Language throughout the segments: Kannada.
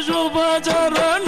ಶುಭ ಚರಣ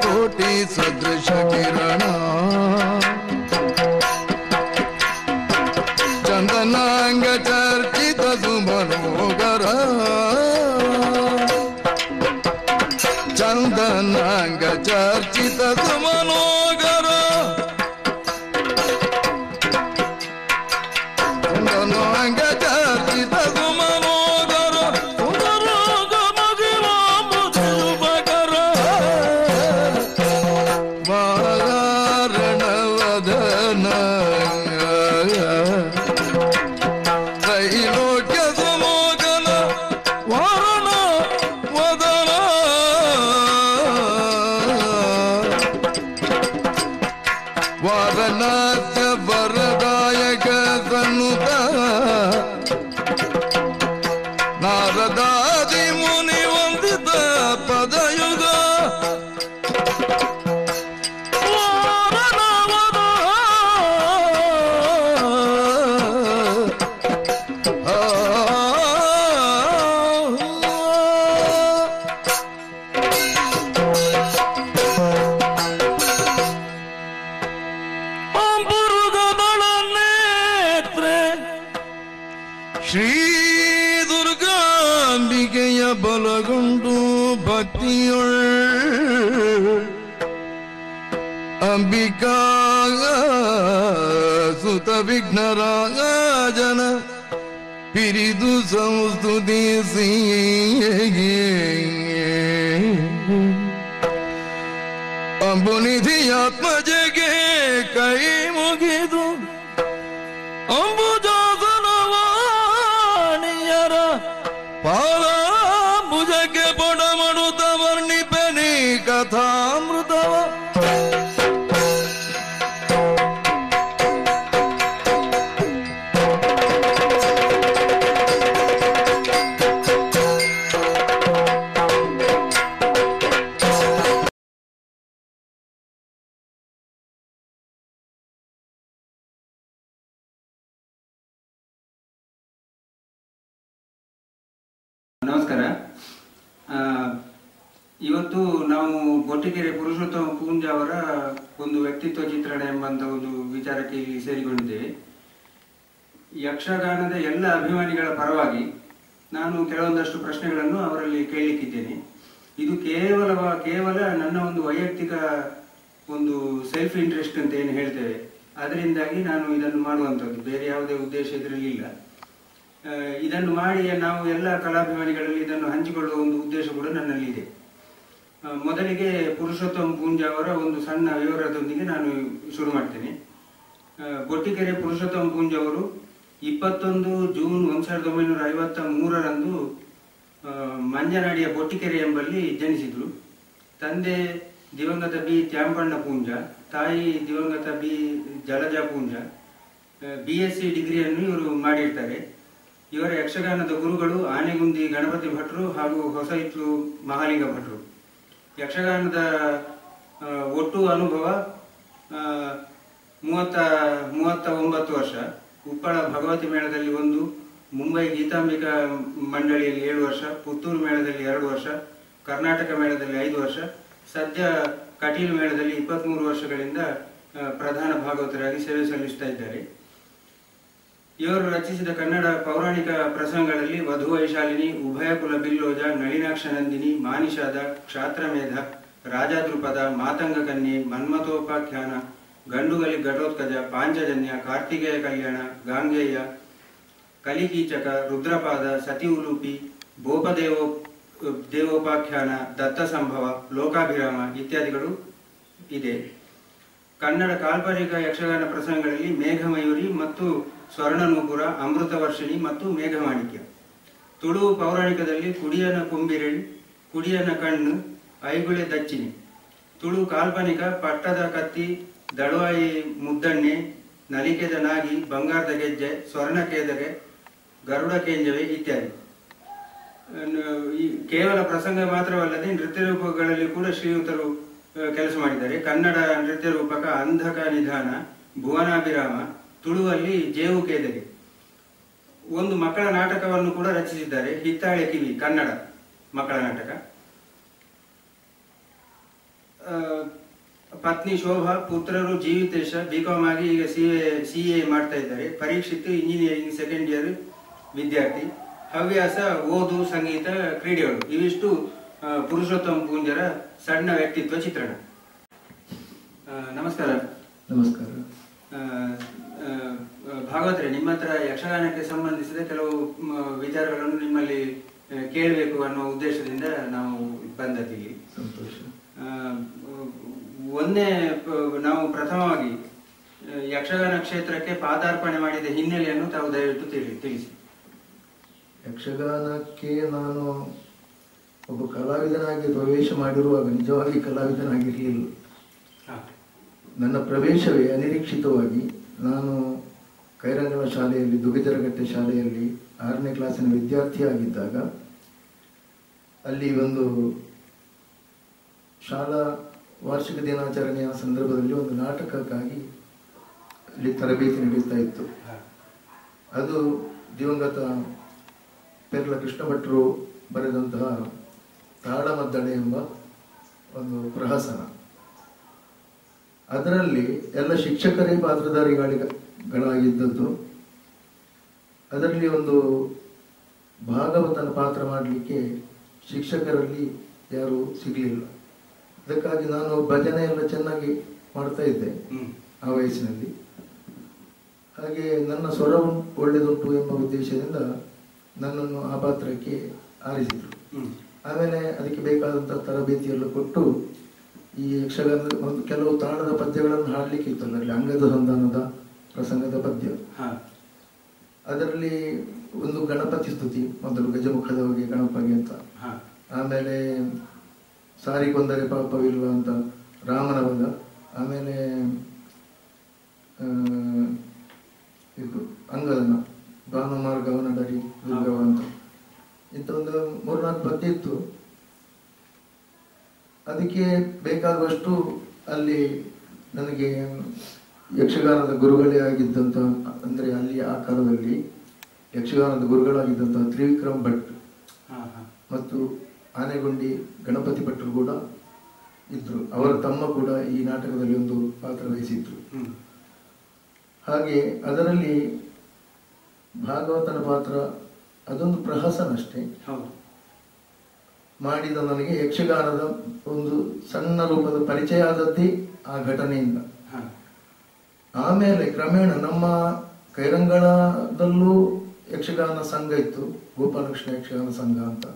ಕೋಟಿ ಸದೃಶ ಕಿರಣ ಚಂದನಾಂಗ ಚರ್ಚಿತ ಸುಮನೋಗರ ಚಂದನಾಂಗ ಚರ್ಚಿತ ಸುಮನೋಗರ ಚಂದನಾಂಗ ಚರ್ಚಿತ ವಾರಣಾಸ್ಯ ವರದಾಯಕ ಸನ್ನುತ ನಾರದಾದಿ ಮುನಿ ವಂದಿತ ಪದಯುಗ ಶ್ರೀ ದುರ್ಗಾಂಬಿಕೆಯ ಬಲಗೊಂಡು ಭಕ್ತಿಯೊಳ್ ಅಂಬಿಕಾ ಸುತ ವಿಘ್ನರಾಜನ ಪಿರಿದು ಸಂಸ್ತುತಿಸಿ ಅಂಬುನಿಧಿಯಾತ್ಮಜೆಗೆ ಕೈ ಮುಗಿದು ಪಾಲಾಂಬುಜಕ್ಕೆ ಪೊಡಮಡುತ್ತ ವರ್ಣಿಪೆನಿ ಕಥಾಮೃತವ ನಮಸ್ಕಾರ. ಇವತ್ತು ನಾವು ಗೊಟ್ಟಿಗೆರೆ ಪುರುಷೋತ್ತಮ ಪೂಂಜ ಅವರ ಒಂದು ವ್ಯಕ್ತಿತ್ವ ಚಿತ್ರಣ ಎಂಬಂತ ಒಂದು ವಿಚಾರಕ್ಕೆ ಇಲ್ಲಿ ಸೇರಿಕೊಂಡಿದ್ದೇವೆ. ಯಕ್ಷಗಾನದ ಎಲ್ಲ ಅಭಿಮಾನಿಗಳ ಪರವಾಗಿ ನಾನು ಕೆಲವೊಂದಷ್ಟು ಪ್ರಶ್ನೆಗಳನ್ನು ಅವರಲ್ಲಿ ಕೇಳಲಿಕ್ಕಿದ್ದೇನೆ. ಇದು ಕೇವಲ ನನ್ನ ಒಂದು ವೈಯಕ್ತಿಕ ಒಂದು ಸೆಲ್ಫ್ ಇಂಟ್ರೆಸ್ಟ್ ಅಂತ ಏನು ಹೇಳ್ತೇವೆ, ಅದರಿಂದಾಗಿ ನಾನು ಇದನ್ನು ಮಾಡುವಂಥದ್ದು, ಬೇರೆ ಯಾವುದೇ ಉದ್ದೇಶ ಇದರಲ್ಲಿ ಇಲ್ಲ. ಇದನ್ನು ಮಾಡಿ ನಾವು ಎಲ್ಲ ಕಲಾಭಿಮಾನಿಗಳಲ್ಲಿ ಇದನ್ನು ಹಂಚಿಕೊಳ್ಳುವ ಒಂದು ಉದ್ದೇಶ ಕೂಡ ನನ್ನಲ್ಲಿ ಇದೆ. ಮೊದಲಿಗೆ ಪುರುಷೋತ್ತಮ ಪೂಂಜ ಅವರ ಒಂದು ಸಣ್ಣ ವಿವರದೊಂದಿಗೆ ನಾನು ಶುರು ಮಾಡ್ತೇನೆ. ಗೊಟ್ಟಿಗೆರೆ ಪುರುಷೋತ್ತಮ ಪೂಂಜ ಅವರು 21 ಜೂನ್ 1953ರಂದು ಮಂಜನಾಡಿಯ ಬೊಟ್ಟಿಕೆರೆ ಎಂಬಲ್ಲಿ ಜನಿಸಿದರು. ತಂದೆ ದಿವಂಗತ ಬಿ ತ್ಯಾಂಬಣ್ಣ ಪೂಂಜ, ತಾಯಿ ದಿವಂಗತ ಬಿ ಜಲಜಾ ಪೂಂಜ. BSc ಡಿಗ್ರಿಯನ್ನು ಇವರು ಮಾಡಿರ್ತಾರೆ. ಇವರ ಯಕ್ಷಗಾನದ ಗುರುಗಳು ಆನೆಗುಂದಿ ಗಣಪತಿ ಭಟ್ರು ಹಾಗೂ ಹೊಸಹಿತ್ಲು ಮಹಾಲಿಂಗ ಭಟ್ರು. ಯಕ್ಷಗಾನದ ಒಟ್ಟು ಅನುಭವ 39 ವರ್ಷ. ಉಪ್ಪಳ ಭಗವತಿ ಮೇಳದಲ್ಲಿ 1, ಮುಂಬೈ ಗೀತಾಂಬಿಕಾ ಮಂಡಳಿಯಲ್ಲಿ 7 ವರ್ಷ, ಪುತ್ತೂರು ಮೇಳದಲ್ಲಿ 2 ವರ್ಷ, ಕರ್ನಾಟಕ ಮೇಳದಲ್ಲಿ 5 ವರ್ಷ, ಸದ್ಯ ಕಟೀಲು ಮೇಳದಲ್ಲಿ 23 ವರ್ಷಗಳಿಂದ ಪ್ರಧಾನ ಭಾಗವತರಾಗಿ ಸೇವೆ ಸಲ್ಲಿಸ್ತಾ ಇದ್ದಾರೆ. ಇವರು ರಚಿಸಿದ ಕನ್ನಡ ಪೌರಾಣಿಕ ಪ್ರಸಂಗಗಳಲ್ಲಿ ವಧು ವೈಶಾಲಿನಿ, ಉಭಯ ಕುಲ ಬಿಲ್ಲೋಜ, ನಳಿನಾಕ್ಷ ನಂದಿನಿ, ಮಾನಿಷಾದ, ಕ್ಷಾತ್ರಮೇಧ, ರಾಜಾದೃಪದ, ಮಾತಂಗ ಕನ್ಯೆ, ಕಲಿಕೀಚಕ, ರುದ್ರಪಾದ, ಸತಿ ಉಲೂಪಿ, ದೇವೋಪಾಖ್ಯಾನ, ದತ್ತ ಸಂಭವ, ಲೋಕಾಭಿರಾಮ ಇತ್ಯಾದಿಗಳು ಇದೆ. ಕನ್ನಡ ಕಾಲ್ಪನಿಕ ಯಕ್ಷಗಾನ ಪ್ರಸಂಗಗಳಲ್ಲಿ ಮೇಘಮಯೂರಿ ಮತ್ತು ಸ್ವರ್ಣನೂಪುರ, ಅಮೃತವರ್ಷಿಣಿ ಮತ್ತು ಮೇಘಮಾಣಿಕ್ಯ. ತುಳು ಪೌರಾಣಿಕದಲ್ಲಿ ಕುಡಿಯನ ಕುಂಬಿರಳಿ, ಕುಡಿಯನ ಕಣ್ಣು, ಐಗುಳೆ ದಚ್ಚಿನಿ. ತುಳು ಕಾಲ್ಪನಿಕ ಪಟ್ಟದ ಕತ್ತಿ, ದಳುವಾಯಿ ಮುದ್ದಣ್ಣೆ, ನಲಿಕೆದ ನಾಗಿ, ಬಂಗಾರದ ಗೆಜ್ಜೆ, ಸ್ವರ್ಣ ಕೇದಗೆ, ಗರುಡ ಕೇಂಜವೆ ಇತ್ಯಾದಿ. ಕೇವಲ ಪ್ರಸಂಗ ಮಾತ್ರವಲ್ಲದೆ ನೃತ್ಯ ರೂಪಗಳಲ್ಲಿ ಕೂಡ ಶ್ರೀಯುತರು ಕೆಲಸ ಮಾಡಿದ್ದಾರೆ. ಕನ್ನಡ ನೃತ್ಯ ರೂಪಕ ಅಂಧಕ ನಿಧಾನ, ಭುವನಾಭಿರಾಮ, ತುಳುವಲ್ಲಿ ಜೇವು ಕೇದಗೆ. ಒಂದು ಮಕ್ಕಳ ನಾಟಕವನ್ನು ಕೂಡ ರಚಿಸಿದ್ದಾರೆ, ಹಿತ್ತಾಳೆ ಕಿವಿ, ಕನ್ನಡ ಮಕ್ಕಳ ನಾಟಕ. ಪತ್ನಿ ಶೋಭಾ, ಪುತ್ರರು ಜೀವಿತೇಶ, ಬಿಕಾಮ್ ಆಗಿ ಈಗ CA ಮಾಡ್ತಾ ಇದ್ದಾರೆ. ಪರೀಕ್ಷಿತ್ ಇಂಜಿನಿಯರಿಂಗ್ ಸೆಕೆಂಡ್ ಇಯರ್ ವಿದ್ಯಾರ್ಥಿ. ಹವ್ಯಾಸ ಓದು, ಸಂಗೀತ, ಕ್ರೀಡೆಗಳು. ಇವಿಷ್ಟು ಪುರುಷೋತ್ತಮ ಪೂಂಜರ ಸಣ್ಣ ವ್ಯಕ್ತಿತ್ವ ಚಿತ್ರಣ. ನಮಸ್ಕಾರ. ನಮಸ್ಕಾರ. ಭಾಗವತ್ರೆ, ನಿಮ್ಮ ಹತ್ರ ಯಕ್ಷಗಾನಕ್ಕೆ ಸಂಬಂಧಿಸಿದ ಕೆಲವು ವಿಚಾರಗಳನ್ನು ನಿಮ್ಮಲ್ಲಿ ಕೇಳಬೇಕು ಅನ್ನೋ ಉದ್ದೇಶದಿಂದ ನಾವು ಬಂದದ್ದೀವಿ. ಸಂತೋಷ. ನಾವು ಪ್ರಥಮವಾಗಿ ಯಕ್ಷಗಾನ ಕ್ಷೇತ್ರಕ್ಕೆ ಪಾದಾರ್ಪಣೆ ಮಾಡಿದ ಹಿನ್ನೆಲೆಯನ್ನು ತಾವು ದಯವಿಟ್ಟು ತಿಳಿಸಿ. ಯಕ್ಷಗಾನಕ್ಕೆ ನಾನು ಒಬ್ಬ ಕಲಾವಿದನಾಗಿ ಪ್ರವೇಶ ಮಾಡಿರುವಾಗ ನಿಜವಾಗಿ ಕಲಾವಿದನಾಗಿರಲಿಲ್ಲ. ನನ್ನ ಪ್ರವೇಶವೇ ಅನಿರೀಕ್ಷಿತವಾಗಿ. ನಾನು ಕೈರಂಗನ ಶಾಲೆಯಲ್ಲಿ, ದುಗಜರಗಟ್ಟೆ ಶಾಲೆಯಲ್ಲಿ 6ನೇ ಕ್ಲಾಸಿನ ವಿದ್ಯಾರ್ಥಿಯಾಗಿದ್ದಾಗ ಅಲ್ಲಿ ಒಂದು ಶಾಲಾ ವಾರ್ಷಿಕ ದಿನಾಚರಣೆಯ ಸಂದರ್ಭದಲ್ಲಿ ಒಂದು ನಾಟಕಕ್ಕಾಗಿ ಇಲ್ಲಿ ತರಬೇತಿ ನಡೆಯುತ್ತಾ ಇತ್ತು. ಅದು ದಿವಂಗತ ಪೆರ್ಲ ಕೃಷ್ಣ ಭಟ್ರು ಬರೆದಂತಹ ತಾಳಮದ್ದಳೆ ಎಂಬ ಒಂದು ಪ್ರಹಸನ. ಅದರಲ್ಲಿ ಎಲ್ಲ ಶಿಕ್ಷಕರೇ ಪಾತ್ರಧಾರಿಗಳಾಗಿದ್ದದ್ದು. ಅದರಲ್ಲಿ ಒಂದು ಭಾಗವತನ ಪಾತ್ರ ಮಾಡಲಿಕ್ಕೆ ಶಿಕ್ಷಕರಲ್ಲಿ ಯಾರೂ ಸಿಗಲಿಲ್ಲ. ಅದಕ್ಕಾಗಿ ನಾನು ಭಜನೆ ಎಲ್ಲ ಚೆನ್ನಾಗಿ ಮಾಡ್ತಾ ಇದ್ದೆ ಆ ವಯಸ್ಸಿನಲ್ಲಿ. ಹಾಗೆ ನನ್ನ ಸ್ವರವು ಒಳ್ಳೆದುಂಟು ಎಂಬ ಉದ್ದೇಶದಿಂದ ನನ್ನನ್ನು ಆ ಪಾತ್ರಕ್ಕೆ ಆರಿಸಿದರು. ಆಮೇಲೆ ಅದಕ್ಕೆ ಬೇಕಾದಂಥ ತರಬೇತಿಯನ್ನು ಕೊಟ್ಟು ಈ ಯಕ್ಷಗಾನದ ಒಂದು ಕೆಲವು ತಾಳದ ಪದ್ಯಗಳನ್ನು ಹಾಡಲಿಕ್ಕೆ ಇತ್ತು. ಅದರಲ್ಲಿ ಅಂಗದ ಸಂಧಾನದ ಪ್ರಸಂಗದ ಪದ್ಯ. ಅದರಲ್ಲಿ ಒಂದು ಗಣಪತಿ ಸ್ತುತಿ, ಮೊದಲು ಗಜಮುಖದವಗೆ ಗಣಪಗೆ ಅಂತ, ಆಮೇಲೆ ಸಾರಿಗೊಂದರೆ ಪಾಪವಿಲ್ಲ ಅಂತ ರಾಮನ ವಧ, ಆಮೇಲೆ ಇದು ಅಂಗದನ ಭಾನುಮಾರ್ಗವನಡರಿ ದುರ್ಗವ ಅಂತ ಇಂಥ ಒಂದು 3-4 ಪದ್ಯ ಇತ್ತು. ಅದಕ್ಕೆ ಬೇಕಾಗುವಷ್ಟು ಅಲ್ಲಿ ನನಗೆ ಯಕ್ಷಗಾನದ ಗುರುಗಳೇ ಆಗಿದ್ದಂಥ, ಅಂದರೆ ಅಲ್ಲಿ ಆ ಕಾಲದಲ್ಲಿ ಯಕ್ಷಗಾನದ ಗುರುಗಳಾಗಿದ್ದಂಥ ತ್ರಿವಿಕ್ರಮ್ ಭಟ್ ಮತ್ತು ಆನೆಗೊಂಡಿ ಗಣಪತಿ ಭಟ್ರು ಕೂಡ ಇದ್ರು. ಅವರ ತಮ್ಮ ಕೂಡ ಈ ನಾಟಕದಲ್ಲಿ ಒಂದು ಪಾತ್ರ ವಹಿಸಿದ್ರು. ಹಾಗೆ ಅದರಲ್ಲಿ ಭಾಗವತನ ಪಾತ್ರ ಅದೊಂದು ಪ್ರಹಸನ ಅಷ್ಟೇ ಮಾಡಿದ ನನಗೆ ಯಕ್ಷಗಾನದ ಒಂದು ಸಣ್ಣ ರೂಪದ ಪರಿಚಯ ಆದದ್ದೇ ಆ ಘಟನೆಯಿಂದ. ಆಮೇಲೆ ಕ್ರಮೇಣ ನಮ್ಮ ಕೈರಂಗಳದಲ್ಲೂ ಯಕ್ಷಗಾನ ಸಂಘ ಇತ್ತು, ಗೋಪಾಲಕೃಷ್ಣ ಯಕ್ಷಗಾನ ಸಂಘ ಅಂತ.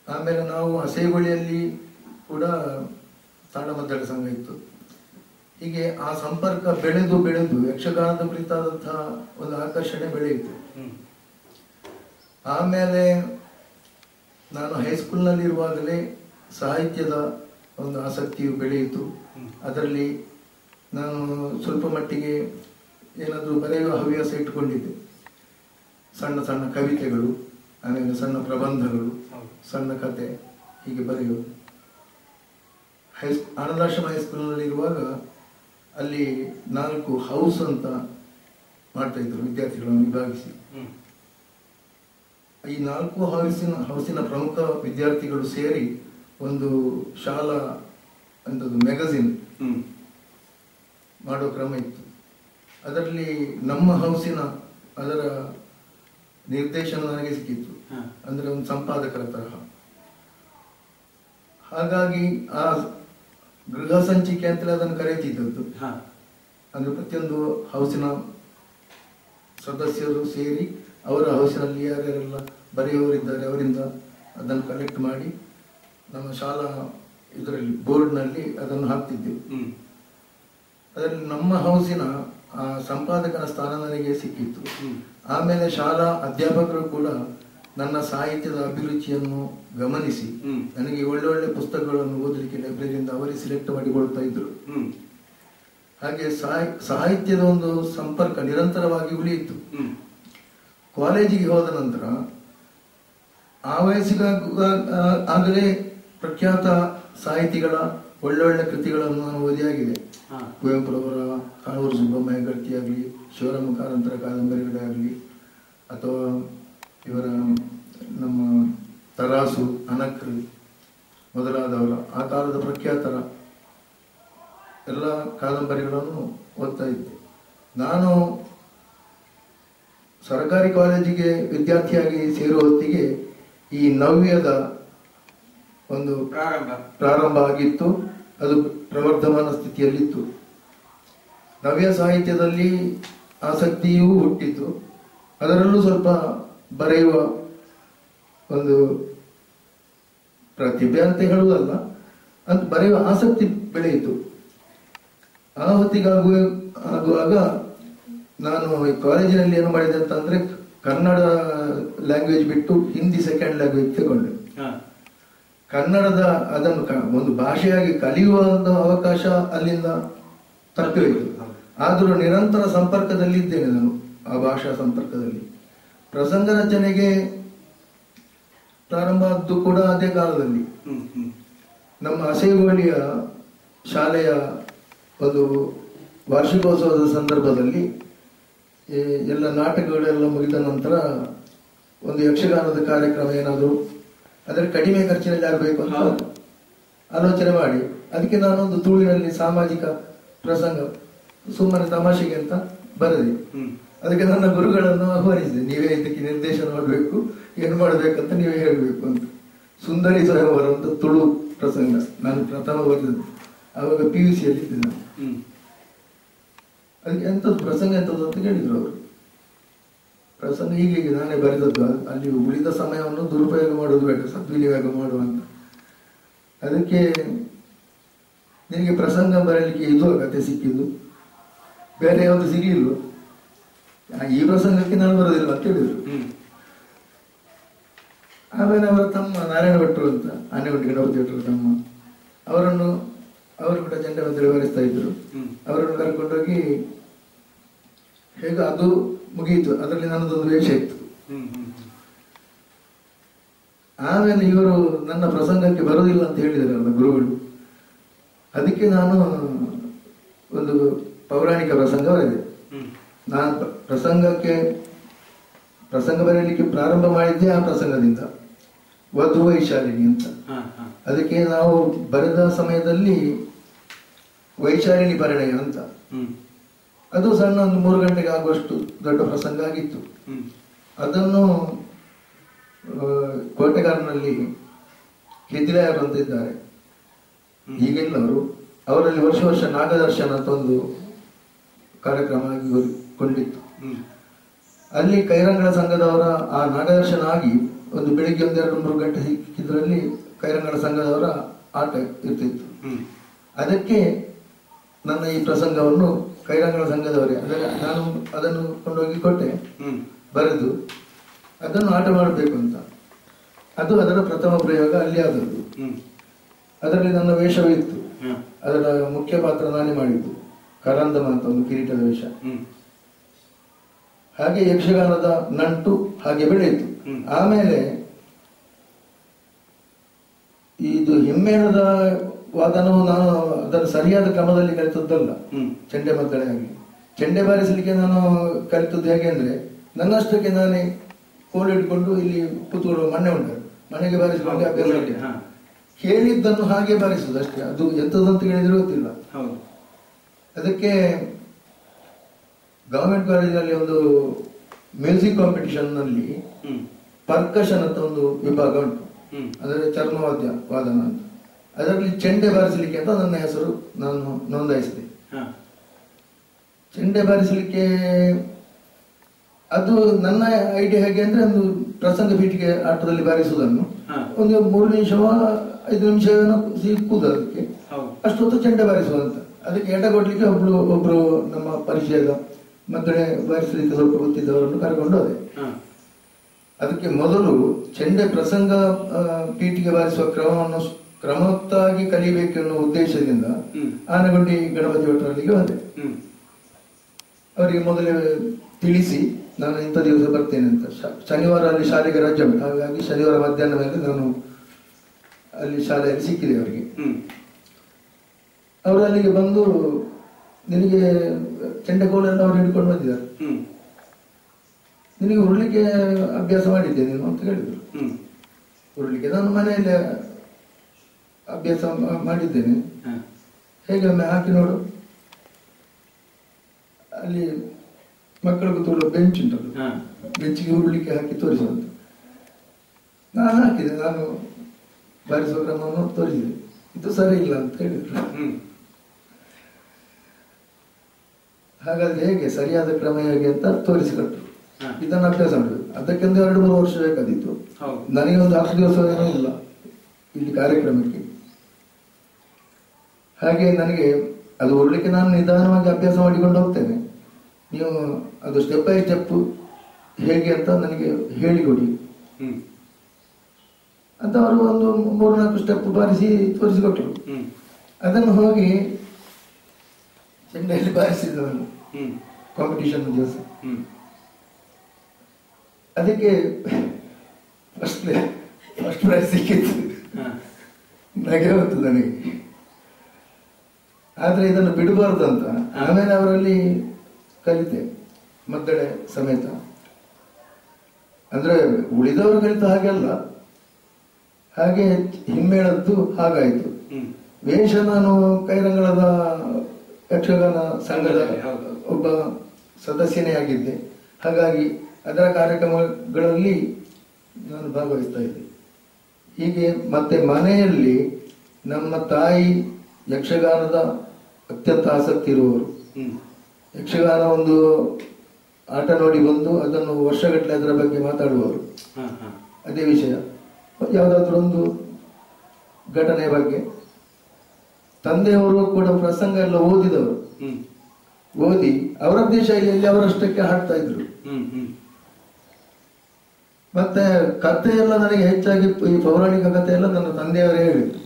ಆಮೇಲೆ ನಾವು ಹಸೇಗುಳಿಯಲ್ಲಿ ಕೂಡ ತಾಳಮದ್ದಳೆ ಸಂಘ ಇತ್ತು. ಹೀಗೆ ಆ ಸಂಪರ್ಕ ಬೆಳೆದು ಬೆಳೆದು ಯಕ್ಷಗಾನದ ಕುರಿತಾದಂತಹ ಒಂದು ಆಕರ್ಷಣೆ ಬೆಳೆಯಿತು. ಆಮೇಲೆ ನಾನು ಹೈಸ್ಕೂಲ್ನಲ್ಲಿರುವಾಗಲೇ ಸಾಹಿತ್ಯದ ಒಂದು ಆಸಕ್ತಿಯು ಬೆಳೆಯಿತು. ಅದರಲ್ಲಿ ನಾನು ಸ್ವಲ್ಪ ಮಟ್ಟಿಗೆ ಏನಾದರೂ ಬರೆಯುವ ಹವ್ಯಾಸ ಇಟ್ಟುಕೊಂಡಿದ್ದೆ. ಸಣ್ಣ ಸಣ್ಣ ಕವಿತೆಗಳು, ಆಮೇಲೆ ಸಣ್ಣ ಪ್ರಬಂಧಗಳು, ಸಣ್ಣ ಕತೆ ಹೀಗೆ ಬರೆಯೋದು. ಆನಂದಾಶ್ರಮ ಹೈಸ್ಕೂಲ್ನಲ್ಲಿರುವಾಗ ಅಲ್ಲಿ 4 ಹೌಸ್ ಅಂತ ಮಾಡ್ತಾ ಇದ್ರು, ವಿದ್ಯಾರ್ಥಿಗಳನ್ನು ವಿಭಾಗಿಸಿ. ಈ 4 ಹೌಸಿನ ಪ್ರಮುಖ ವಿದ್ಯಾರ್ಥಿಗಳು ಸೇರಿ ಒಂದು ಶಾಲಾ ಅಂತದ್ದು ಮ್ಯಾಗಝಿನ್ ಮಾಡೋ ಕ್ರಮ ಇತ್ತು. ಅದರಲ್ಲಿ ನಮ್ಮ ಹೌಸಿನ ಅದರ ನಿರ್ದೇಶನ ನನಗೆ ಸಿಕ್ಕಿತ್ತು, ಅಂದ್ರೆ ಒಂದು ಸಂಪಾದಕರ ತರಹ. ಹಾಗಾಗಿ ಆ ಗೃಹ ಸಂಚಿಕೆ ಅಂತಲೇ ಅದನ್ನು ಕರೆಯುತ್ತಿದ್ದದ್ದು. ಅಂದ್ರೆ ಪ್ರತಿಯೊಂದು ಹೌಸಿನ ಸದಸ್ಯರು ಸೇರಿ ಅವರ ಹೌಸಿನಲ್ಲಿ ಯಾರ್ಯಾರೆಲ್ಲ ಬರೆಯುವವರಿದ್ದಾರೆ ಅವರಿಂದ ಅದನ್ನು ಕಲೆಕ್ಟ್ ಮಾಡಿ ನಮ್ಮ ಶಾಲಾ ಇದರಲ್ಲಿ ಬೋರ್ಡ್ನಲ್ಲಿ ಅದನ್ನು ಹಾಕ್ತಿದ್ದೆವು. ಅದರಲ್ಲಿ ನಮ್ಮ ಹೌಸಿನ ಆ ಸಂಪಾದಕನ ಸ್ಥಾನ ನನಗೆ ಸಿಕ್ಕಿತ್ತು. ಆಮೇಲೆ ಶಾಲಾ ಅಧ್ಯಾಪಕರು ಕೂಡ ನನ್ನ ಸಾಹಿತ್ಯದ ಅಭಿರುಚಿಯನ್ನು ಗಮನಿಸಿ ನನಗೆ ಒಳ್ಳೆ ಒಳ್ಳೆ ಪುಸ್ತಕಗಳನ್ನು ಓದಲಿಕ್ಕೆ ಲೈಬ್ರರಿಯಿಂದ ಅವರೇ ಸಿಲೆಕ್ಟ್ ಮಾಡಿಕೊಳ್ತಾ ಇದ್ರು. ಹಾಗೆ ಸಾಹಿತ್ಯದ ಒಂದು ಸಂಪರ್ಕ ನಿರಂತರವಾಗಿ ಉಳಿಯಿತು. ಕಾಲೇಜಿಗೆ ಹೋದ ನಂತರ ಆ ವಯಸ್ಸಿಗಾಗಲೇ ಪ್ರಖ್ಯಾತ ಸಾಹಿತಿಗಳ ಒಳ್ಳೊಳ್ಳೆ ಕೃತಿಗಳನ್ನು ನಾನು ಓದಿಯಾಗಿದೆ. ಕುವೆಂಪುರವರ ಕಾಣೂರು ಸುಬ್ಬಮ್ಮಯ್ಯ ಗರ್ತಿ ಆಗಲಿ, ಶಿವರಾಮ ಕಾರಂತರ ಕಾದಂಬರಿಗಳೇ ಆಗಲಿ, ಅಥವಾ ಇವರ ನಮ್ಮ ತರಾಸು, ಅನಕ್ರು ಮೊದಲಾದವರ ಆ ಕಾಲದ ಪ್ರಖ್ಯಾತರ ಎಲ್ಲ ಕಾದಂಬರಿಗಳನ್ನು ಓದ್ತಾ ಇದ್ದೆ. ನಾನು ಸರ್ಕಾರಿ ಕಾಲೇಜಿಗೆ ವಿದ್ಯಾರ್ಥಿಯಾಗಿ ಸೇರುವ ಹೊತ್ತಿಗೆ ಈ ನವ್ಯದ ಒಂದು ಪ್ರಾರಂಭ ಆಗಿತ್ತು. ಅದು ಪ್ರವರ್ಧಮಾನ ಸ್ಥಿತಿಯಲ್ಲಿತ್ತು. ನವ್ಯ ಸಾಹಿತ್ಯದಲ್ಲಿ ಆಸಕ್ತಿಯೂ ಹುಟ್ಟಿತು. ಅದರಲ್ಲೂ ಸ್ವಲ್ಪ ಬರೆಯುವ ಒಂದು ಪ್ರತಿಭೆ ಅಂತ ಹೇಳುವುದಲ್ಲ, ಅಂತ ಬರೆಯುವ ಆಸಕ್ತಿ ಬೆಳೆಯಿತು. ಆ ಹೊತ್ತಿಗಾಗುವಾಗ ನಾನು ಕಾಲೇಜಿನಲ್ಲಿ ಏನು ಮಾಡಿದೆ ಅಂತಂದ್ರೆ ಕನ್ನಡ ಲ್ಯಾಂಗ್ವೇಜ್ ಬಿಟ್ಟು ಹಿಂದಿ ಸೆಕೆಂಡ್ ಲ್ಯಾಂಗ್ವೇಜ್ ತಗೊಂಡೆ. ಕನ್ನಡದ ಅದನ್ನು ಒಂದು ಭಾಷೆಯಾಗಿ ಕಲಿಯುವ ಒಂದು ಅವಕಾಶ ಅಲ್ಲಿಂದ ತಪ್ಪಿಹೋಯಿತು. ಆದರೂ ನಿರಂತರ ಸಂಪರ್ಕದಲ್ಲಿದ್ದೇನೆ ನಾನು ಆ ಭಾಷಾ ಸಂಪರ್ಕದಲ್ಲಿ. ಪ್ರಸಂಗ ರಚನೆಗೆ ಪ್ರಾರಂಭ ಆದ್ದು ಕೂಡ ಅದೇ ಕಾಲದಲ್ಲಿ. ನಮ್ಮ ಅಸೇಗೋಳಿಯ ಶಾಲೆಯ ಒಂದು ವಾರ್ಷಿಕೋತ್ಸವದ ಸಂದರ್ಭದಲ್ಲಿ ಎಲ್ಲ ನಾಟಕಗಳೆಲ್ಲ ಮುಗಿದ ನಂತರ ಒಂದು ಯಕ್ಷಗಾನದ ಕಾರ್ಯಕ್ರಮ ಏನಾದರೂ ಅದರ ಕಡಿಮೆ ಖರ್ಚಿನಲ್ಲಿ ಆಗಬೇಕು ಅಂತ ಆಲೋಚನೆ ಮಾಡಿ ಅದಕ್ಕೆ ನಾನೊಂದು ತುಳುವಿನಲ್ಲಿ ಸಾಮಾಜಿಕ ಪ್ರಸಂಗ ಸುಮ್ಮನೆ ತಮಾಷೆಗೆ ಅಂತ ಬರೆದೆ. ಅದಕ್ಕೆ ನನ್ನ ಗುರುಗಳನ್ನು ಆಹ್ವಾನಿಸಿದೆ, ನೀವೇ ಇದಕ್ಕೆ ನಿರ್ದೇಶನ ಮಾಡಬೇಕು, ಏನು ಮಾಡಬೇಕಂತ ನೀವೇ ಹೇಳಬೇಕು ಅಂತ. ಸುಂದರಿ ಸ್ವಯಂವರ ಅಂತ ತುಳು ಪ್ರಸಂಗ ನಾನು ಪ್ರಥಮ ಬರೆದದ್ದು. ಆವಾಗ PUC ಅಲ್ಲಿ ಇದ್ದೆ ನಾನು. ಅದಕ್ಕೆ ಎಂಥದ್ದು ಪ್ರಸಂಗ ಎಂಥದ್ದು ಅಂತ ಕೇಳಿದ್ರು ಅವರು. ಪ್ರಸಂಗ ಹೀಗೆ ನಾನೇ ಬರೆದದ್ದು. ಅಲ್ಲಿ ಉಳಿದ ಸಮಯವನ್ನು ದುರುಪಯೋಗ ಮಾಡೋದು ಬೇಡ, ಸದ್ವಿನಿಯೋಗ ಮಾಡುವಂತ. ಅದಕ್ಕೆ ನಿನಗೆ ಪ್ರಸಂಗ ಬರಲಿಕ್ಕೆ ಇದು ಕತೆ ಸಿಕ್ಕಿದ್ದು, ಬೇರೆ ಯಾವುದು ಸಿಗಲಿಲ್ಲ, ಈ ಪ್ರಸಂಗಕ್ಕೆ ನಾನು ಬರೋದಿಲ್ಲ ಅಂತ ಹೇಳಿದ್ರು. ಆಮೇಲೆ ಅವರ ತಮ್ಮ ನಾರಾಯಣ ಭಟ್ರು ಅಂತ, ಆನೆಗುಂಡಿ ಗಣಪತಿ ಭಟ್ರು ತಮ್ಮ, ಅವರು ಕೂಡ ಚಂಡಮದ್ದಳೆ ಬರೆಸ್ತಾ ಇದ್ರು. ಅವರನ್ನು ಕರ್ಕೊಂಡೋಗಿ ಹೇಗ ಅದು ಮುಗಿಯಿತು. ಅದರಲ್ಲಿ ನನ್ನದೊಂದು ವೇಷ ಇತ್ತು. ಆಮೇಲೆ ಇವರು ನನ್ನ ಪ್ರಸಂಗಕ್ಕೆ ಬರುವುದಿಲ್ಲ ಅಂತ ಹೇಳಿದಾರಲ್ಲ ಗುರುಗಳು, ಅದಕ್ಕೆ ನಾನು ಒಂದು ಪೌರಾಣಿಕ ಪ್ರಸಂಗ ಬರೆದೆ. ನಾನು ಪ್ರಸಂಗ ಬರೆಯಲಿಕ್ಕೆ ಪ್ರಾರಂಭ ಮಾಡಿದ್ದೆ ಆ ಪ್ರಸಂಗದಿಂದ, ವಧು ವೈಶಾಲಿನಿ ಅಂತ. ಅದಕ್ಕೆ ನಾವು ಬರೆದ ಸಮಯದಲ್ಲಿ ವೈಶಾಲಿನಿ ಪರಿಣಯ ಅಂತ, ಅದು ಸಣ್ಣ ಒಂದು 3 ಗಂಟೆಗೆ ಆಗುವಷ್ಟು ದೊಡ್ಡ ಪ್ರಸಂಗ ಆಗಿತ್ತು. ಅದನ್ನು ಕೋಟೆಗಾರನಲ್ಲಿ ಕೆದಿರಾಯರು ಅಂತ ಇದ್ದಾರೆ, ಈಗಿಲ್ಲ ಅವರು. ಅವರಲ್ಲಿ ವರ್ಷ ನಾಗದರ್ಶನ ಅಂತ ಒಂದು ಕಾರ್ಯಕ್ರಮ ಆಗಿ ಕೊಂಡಿತ್ತು. ಅಲ್ಲಿ ಕೈರಂಗಳ ಸಂಘದವರ ಆ ನಾಗದರ್ಶನ ಆಗಿ ಒಂದು ಬೆಳಿಗ್ಗೆ 1-2-3 ಗಂಟೆ ಸಿಕ್ಕಿದ್ರಲ್ಲಿ ಕೈರಂಗಳ ಸಂಘದವರ ಆಟ ಇರ್ತಿತ್ತು. ಅದಕ್ಕೆ ನನ್ನ ಈ ಪ್ರಸಂಗವನ್ನು ಕೈರಂಗಳ ಸಂಘದವರೇ, ಅಂದರೆ ನಾನು ಅದನ್ನು ಕೊಂಡೋಗಿ ಕೊಟ್ಟೆ ಬರೆದು, ಅದನ್ನು ಆಟ ಮಾಡಬೇಕು ಅಂತ. ಅದು ಅದರ ಪ್ರಥಮ ಪ್ರಯೋಗ ಅಲ್ಲಿ ಆದದ್ದು. ಅದರಲ್ಲಿ ನನ್ನ ವೇಷವಿತ್ತು. ಅದರ ಮುಖ್ಯ ಪಾತ್ರ ನಾನೇ ಮಾಡಿದ್ದು, ಕರಂದಮ ಅಂತ ಒಂದು ಕಿರೀಟದ ವೇಷ. ಹಾಗೆ ಯಕ್ಷಗಾನದ ನಂಟು ಹಾಗೆ ಬೆಳೆಯಿತು. ಆಮೇಲೆ ಇದು ಹಿಮ್ಮೇಳದ ವಾದನವು ನಾನು ಅದರ ಸರಿಯಾದ ಕ್ರಮದಲ್ಲಿ ಕಲಿತದ್ದಲ್ಲ. ಚೆಂಡೆ ಮದ್ದಳೆ ಆಗಲಿ, ಚೆಂಡೆ ಬಾರಿಸಲಿಕ್ಕೆ ನಾನು ಕಲಿತದ್ದು ಹೇಗೆ ಅಂದ್ರೆ, ನನ್ನಷ್ಟಕ್ಕೆ ನಾನೇ ಕೋಲು ಇಟ್ಕೊಂಡು ಇಲ್ಲಿ ಕೂತ್ಕೊಳ್ಳುವ ಮನೆ ಉಂಟು, ಮನೆಗೆ ಬಾರಿಸಿಕೊಂಡು ಅಭ್ಯಾಸ ಕೇಳಿದ್ದನ್ನು ಹಾಗೆ ಬಾರಿಸುದು ಅಷ್ಟೇ. ಅದು ಎಂಥದಂತ ಹೇಳಿದ್ರೆ ಗೊತ್ತಿಲ್ಲ. ಅದಕ್ಕೆ ಗವರ್ಮೆಂಟ್ ಕಾಲೇಜಿನಲ್ಲಿ ಒಂದು ಮ್ಯೂಸಿಕ್ ಕಾಂಪಿಟಿಷನ್ ನಲ್ಲಿ ಪರ್ಕಷನ್ ಅಂತ ಒಂದು ವಿಭಾಗ ಉಂಟು, ಅಂದರೆ ಚರ್ಮವಾದ್ಯ ವಾದನ ಅಂತ. ಅದರಲ್ಲಿ ಚೆಂಡೆ ಬಾರಿಸಲಿಕ್ಕೆ ಅಂತ ನನ್ನ ಹೆಸರು ನಾನು ನೋಂದಾಯಿಸಿದೆ. ಚೆಂಡೆ ಬಾರಿಸಲಿಕ್ಕೆ ಅದು ನನ್ನ ಐಡಿಯಾ ಹೇಗೆ ಅಂದ್ರೆ ಒಂದು ಪ್ರಸಂಗ ಪೀಠಿಗೆ ಆಟದಲ್ಲಿ ಬಾರಿಸುವುದನ್ನು ಒಂದು 3 ನಿಮಿಷವ 5 ನಿಮಿಷ ಸಿಕ್ಕುದು ಅದಕ್ಕೆ ಅಷ್ಟೊತ್ತು ಚೆಂಡೆ ಬಾರಿಸುವಂತ. ಅದಕ್ಕೆ ಎಡ ಕೊಡ್ಲಿಕ್ಕೆ ಒಬ್ರು ನಮ್ಮ ಪರಿಚಯದ ಮಕ್ಕಳೇ ಬಾರಿಸಲಿಕ್ಕೆ ಸ್ವಲ್ಪ ಗೊತ್ತಿದ್ದವರನ್ನು ಕರ್ಕೊಂಡು ಹೋದೆ. ಅದಕ್ಕೆ ಮೊದಲು ಚೆಂಡೆ ಪ್ರಸಂಗ ಪೀಠಿಗೆ ಬಾರಿಸುವ ಕ್ರಮವನ್ನು ಕ್ರಮವತ್ತಾಗಿ ಕಲಿಬೇಕೆನ್ನುವ ಉದ್ದೇಶದಿಂದ ಆನಗೊಂಡಿ ಗಣಪತಿ ಭಟ್ರಲ್ಲಿಗೆ ಹೋದೆ. ಅವರಿಗೆ ಮೊದಲೇ ತಿಳಿಸಿ ನಾನು ಇಂಥ ದಿವಸ ಬರ್ತೇನೆ ಅಂತ. ಶನಿವಾರ ಅಲ್ಲಿ ಶಾಲೆಗೆ ರಜೆ ಉಂಟು, ಹಾಗಾಗಿ ಶನಿವಾರ ಮಧ್ಯಾಹ್ನ ಮೇಲೆ ನಾನು ಅಲ್ಲಿ ಶಾಲೆಯಲ್ಲಿ ಸಿಕ್ಕಿದೆ ಅವರಿಗೆ. ಅವರು ಅಲ್ಲಿಗೆ ಬಂದು ನಿನಗೆ ಚೆಂಡೆಕೋಲೆಲ್ಲ ಅವರು ಹಿಡ್ಕೊಂಡು ಬಂದಿದ್ದಾರೆ, ನಿನಗೆ ಉರುಳಿಕೆ ಅಭ್ಯಾಸ ಮಾಡಿದ್ದೆ ನೀನು ಅಂತ ಹೇಳಿದ್ರು. ಉರುಳಿಕೆ ನಾನು ಮನೆಯಲ್ಲೇ ಅಭ್ಯಾಸ ಮಾಡಿದ್ದೇನೆ, ಹೇಗೆ ಒಮ್ಮೆ ಹಾಕಿ ನೋಡು. ಅಲ್ಲಿ ಮಕ್ಕಳು ಕೂತ್ಕೊಳ್ಳೋ ಬೆಂಚ್ ಉಂಟಲ್ಲ, ಬೆಂಚಿಗೆ ಉರುಳಿಕೆ ಹಾಕಿ ತೋರಿಸುವಂತ. ನಾನು ಹಾಕಿದೆ, ನಾನು ಬಾರಿಸುವ ಕ್ರಮವನ್ನು ತೋರಿಸಿದೆ. ಇದು ಸರಿ ಇಲ್ಲ ಅಂತ ಹೇಳಿದ್ರು. ಹಾಗಾದ್ರೆ ಹೇಗೆ ಸರಿಯಾದ ಕ್ರಮ ಹೇಗೆ ಅಂತ ತೋರಿಸಿಕೊಟ್ರು. ಇದನ್ನು ಅಭ್ಯಾಸ ಮಾಡುದು. ಅದಕ್ಕೆಂದು 2-3 ವರ್ಷ ಬೇಕಾದಿತ್ತು. ನನಗೆ ಒಂದು 10 ದಿವಸ ಏನೂ ಇಲ್ಲ ಇಲ್ಲಿ ಕಾರ್ಯಕ್ರಮಕ್ಕೆ. ಹಾಗೆ ನನಗೆ ಅದು ಉರುಳಿಕೆ ನಾನು ನಿಧಾನವಾಗಿ ಅಭ್ಯಾಸ ಮಾಡಿಕೊಂಡು ಹೋಗ್ತೇನೆ, ನೀವು ಅದು ಸ್ಟೆಪ್ ಬೈ ಸ್ಟೆಪ್ ಹೇಗೆ ಅಂತ ನನಗೆ ಹೇಳಿಕೊಡಿ ಅಂತ ಅವರು ಒಂದು 3-4 ಸ್ಟೆಪ್ ಬಾರಿಸಿ ತೋರಿಸಿಕೊಟ್ರು. ಅದನ್ನು ಹೋಗಿ ಚೆಂಡೆಯಲ್ಲಿ ಬಾರಿಸಿದ ನಾನು ಕಾಂಪಿಟಿಷನ್ ದಿವಸ. ಅದಕ್ಕೆ ಫಸ್ಟ್ ಪ್ರೈಸ್ ಸಿಕ್ಕಿತ್ತು. ನಗೆ ಹೊತ್ತು ನನಗೆ. ಆದ್ರೆ ಇದನ್ನು ಬಿಡಬಾರ್ದು ಅಂತ ಆಮೇಲೆ ಅವರಲ್ಲಿ ಕಲಿತೆ ಮದ್ದಳೆ ಸಮೇತ. ಅಂದ್ರೆ ಉಳಿದವರು ಕಲಿತ ಹಾಗೆಲ್ಲ, ಹಾಗೆ ಹಿಮ್ಮೇಳದ್ದು ಹಾಗಾಯ್ತು. ವೇಷ ನಾನು ಕೈರಂಗಳದ ಯಕ್ಷಗಾನ ಸಂಘದ ಒಬ್ಬ ಸದಸ್ಯನೇ ಆಗಿದ್ದೆ, ಹಾಗಾಗಿ ಅದರ ಕಾರ್ಯಕ್ರಮಗಳಲ್ಲಿ ನಾನು ಭಾಗವಹಿಸ್ತಾ ಇದ್ದೆ. ಹೀಗೆ ಮತ್ತೆ ಮನೆಯಲ್ಲಿ ನಮ್ಮ ತಾಯಿ ಯಕ್ಷಗಾನದ ಅತ್ಯಂತ ಆಸಕ್ತಿ ಇರುವವರು. ಯಕ್ಷಗಾನ ಒಂದು ಆಟ ನೋಡಿ ಬಂದು ಅದನ್ನು ವರ್ಷಗಟ್ಟಲೆ ಅದರ ಬಗ್ಗೆ ಮಾತಾಡುವವರು. ಅದೇ ವಿಷಯ ಯಾವುದಾದ್ರೂ ಒಂದು ಘಟನೆ ಬಗ್ಗೆ. ತಂದೆಯವರು ಕೂಡ ಪ್ರಸಂಗ ಎಲ್ಲ ಓದಿದವರು, ಓದಿ ಅವರದ್ದೇ ಶೈಲಿಯಲ್ಲಿ ಅವರಷ್ಟಕ್ಕೆ ಹಾಡ್ತಾ ಇದ್ರು. ಮತ್ತೆ ಕಥೆ ಎಲ್ಲ ನನಗೆ ಹೆಚ್ಚಾಗಿ ಈ ಪೌರಾಣಿಕ ಕಥೆ ಎಲ್ಲ ನನ್ನ ತಂದೆಯವರೇ ಹೇಳಿದ್ರು.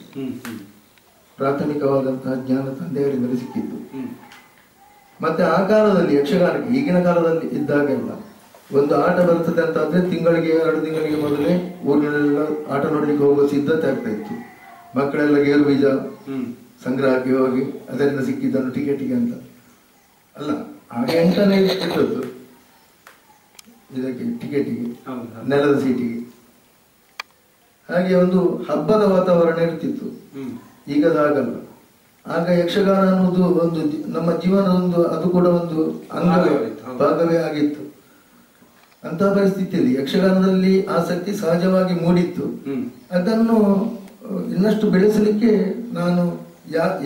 ಪ್ರಾಥಮಿಕವಾದಂತಹ ಜ್ಞಾನ ತಂದೆಯವರಿಂದಲೇ ಸಿಕ್ಕಿದ್ದು. ಮತ್ತೆ ಆ ಕಾಲದಲ್ಲಿ ಯಕ್ಷಗಾನಕ್ಕೆ ಈಗಿನ ಕಾಲದಲ್ಲಿ ಇದ್ದಾಗೆಲ್ಲ ಒಂದು ಆಟ ಬರ್ತದೆ ಅಂತ ಆದ್ರೆ ತಿಂಗಳಿಗೆ 2 ತಿಂಗಳಿಗೆ ಮೊದಲೇ ಊರಿನೆಲ್ಲ ಆಟ ನೋಡ್ಲಿಕ್ಕೆ ಹೋಗುವ ಸಿದ್ಧತೆ ಆಗ್ತಾ ಇತ್ತು. ಮಕ್ಕಳೆಲ್ಲ ಗೇರು ಬೀಜ ಸಂಗ್ರಹಕ್ಕೆ ಹೋಗಿ ಅದರಿಂದ ಸಿಕ್ಕಿದ್ದನ್ನು ಟಿಕೆಟಿಗೆ ಅಂತ ಅಲ್ಲ, ಆಗ 8ನೇ ಇಟ್ಟದ್ದು ಇದಕ್ಕೆ ಟಿಕೆಟಿಗೆ, ನೆಲದ ಸೀಟಿಗೆ. ಹಾಗೆ ಒಂದು ಹಬ್ಬದ ವಾತಾವರಣ ಇರ್ತಿತ್ತು. ಈಗದಾಗಲ್ಲ. ಆಗ ಯಕ್ಷಗಾನ ಅನ್ನೋದು ಒಂದು ನಮ್ಮ ಜೀವನದ ಒಂದು, ಅದು ಕೂಡ ಒಂದು ಅಂಗವೇ ಭಾಗವೇ ಆಗಿತ್ತು. ಅಂತಹ ಪರಿಸ್ಥಿತಿಯಲ್ಲಿ ಯಕ್ಷಗಾನದಲ್ಲಿ ಆಸಕ್ತಿ ಸಹಜವಾಗಿ ಮೂಡಿತ್ತು. ಅದನ್ನು ಇನ್ನಷ್ಟು ಬೆಳೆಸಲಿಕ್ಕೆ ನಾನು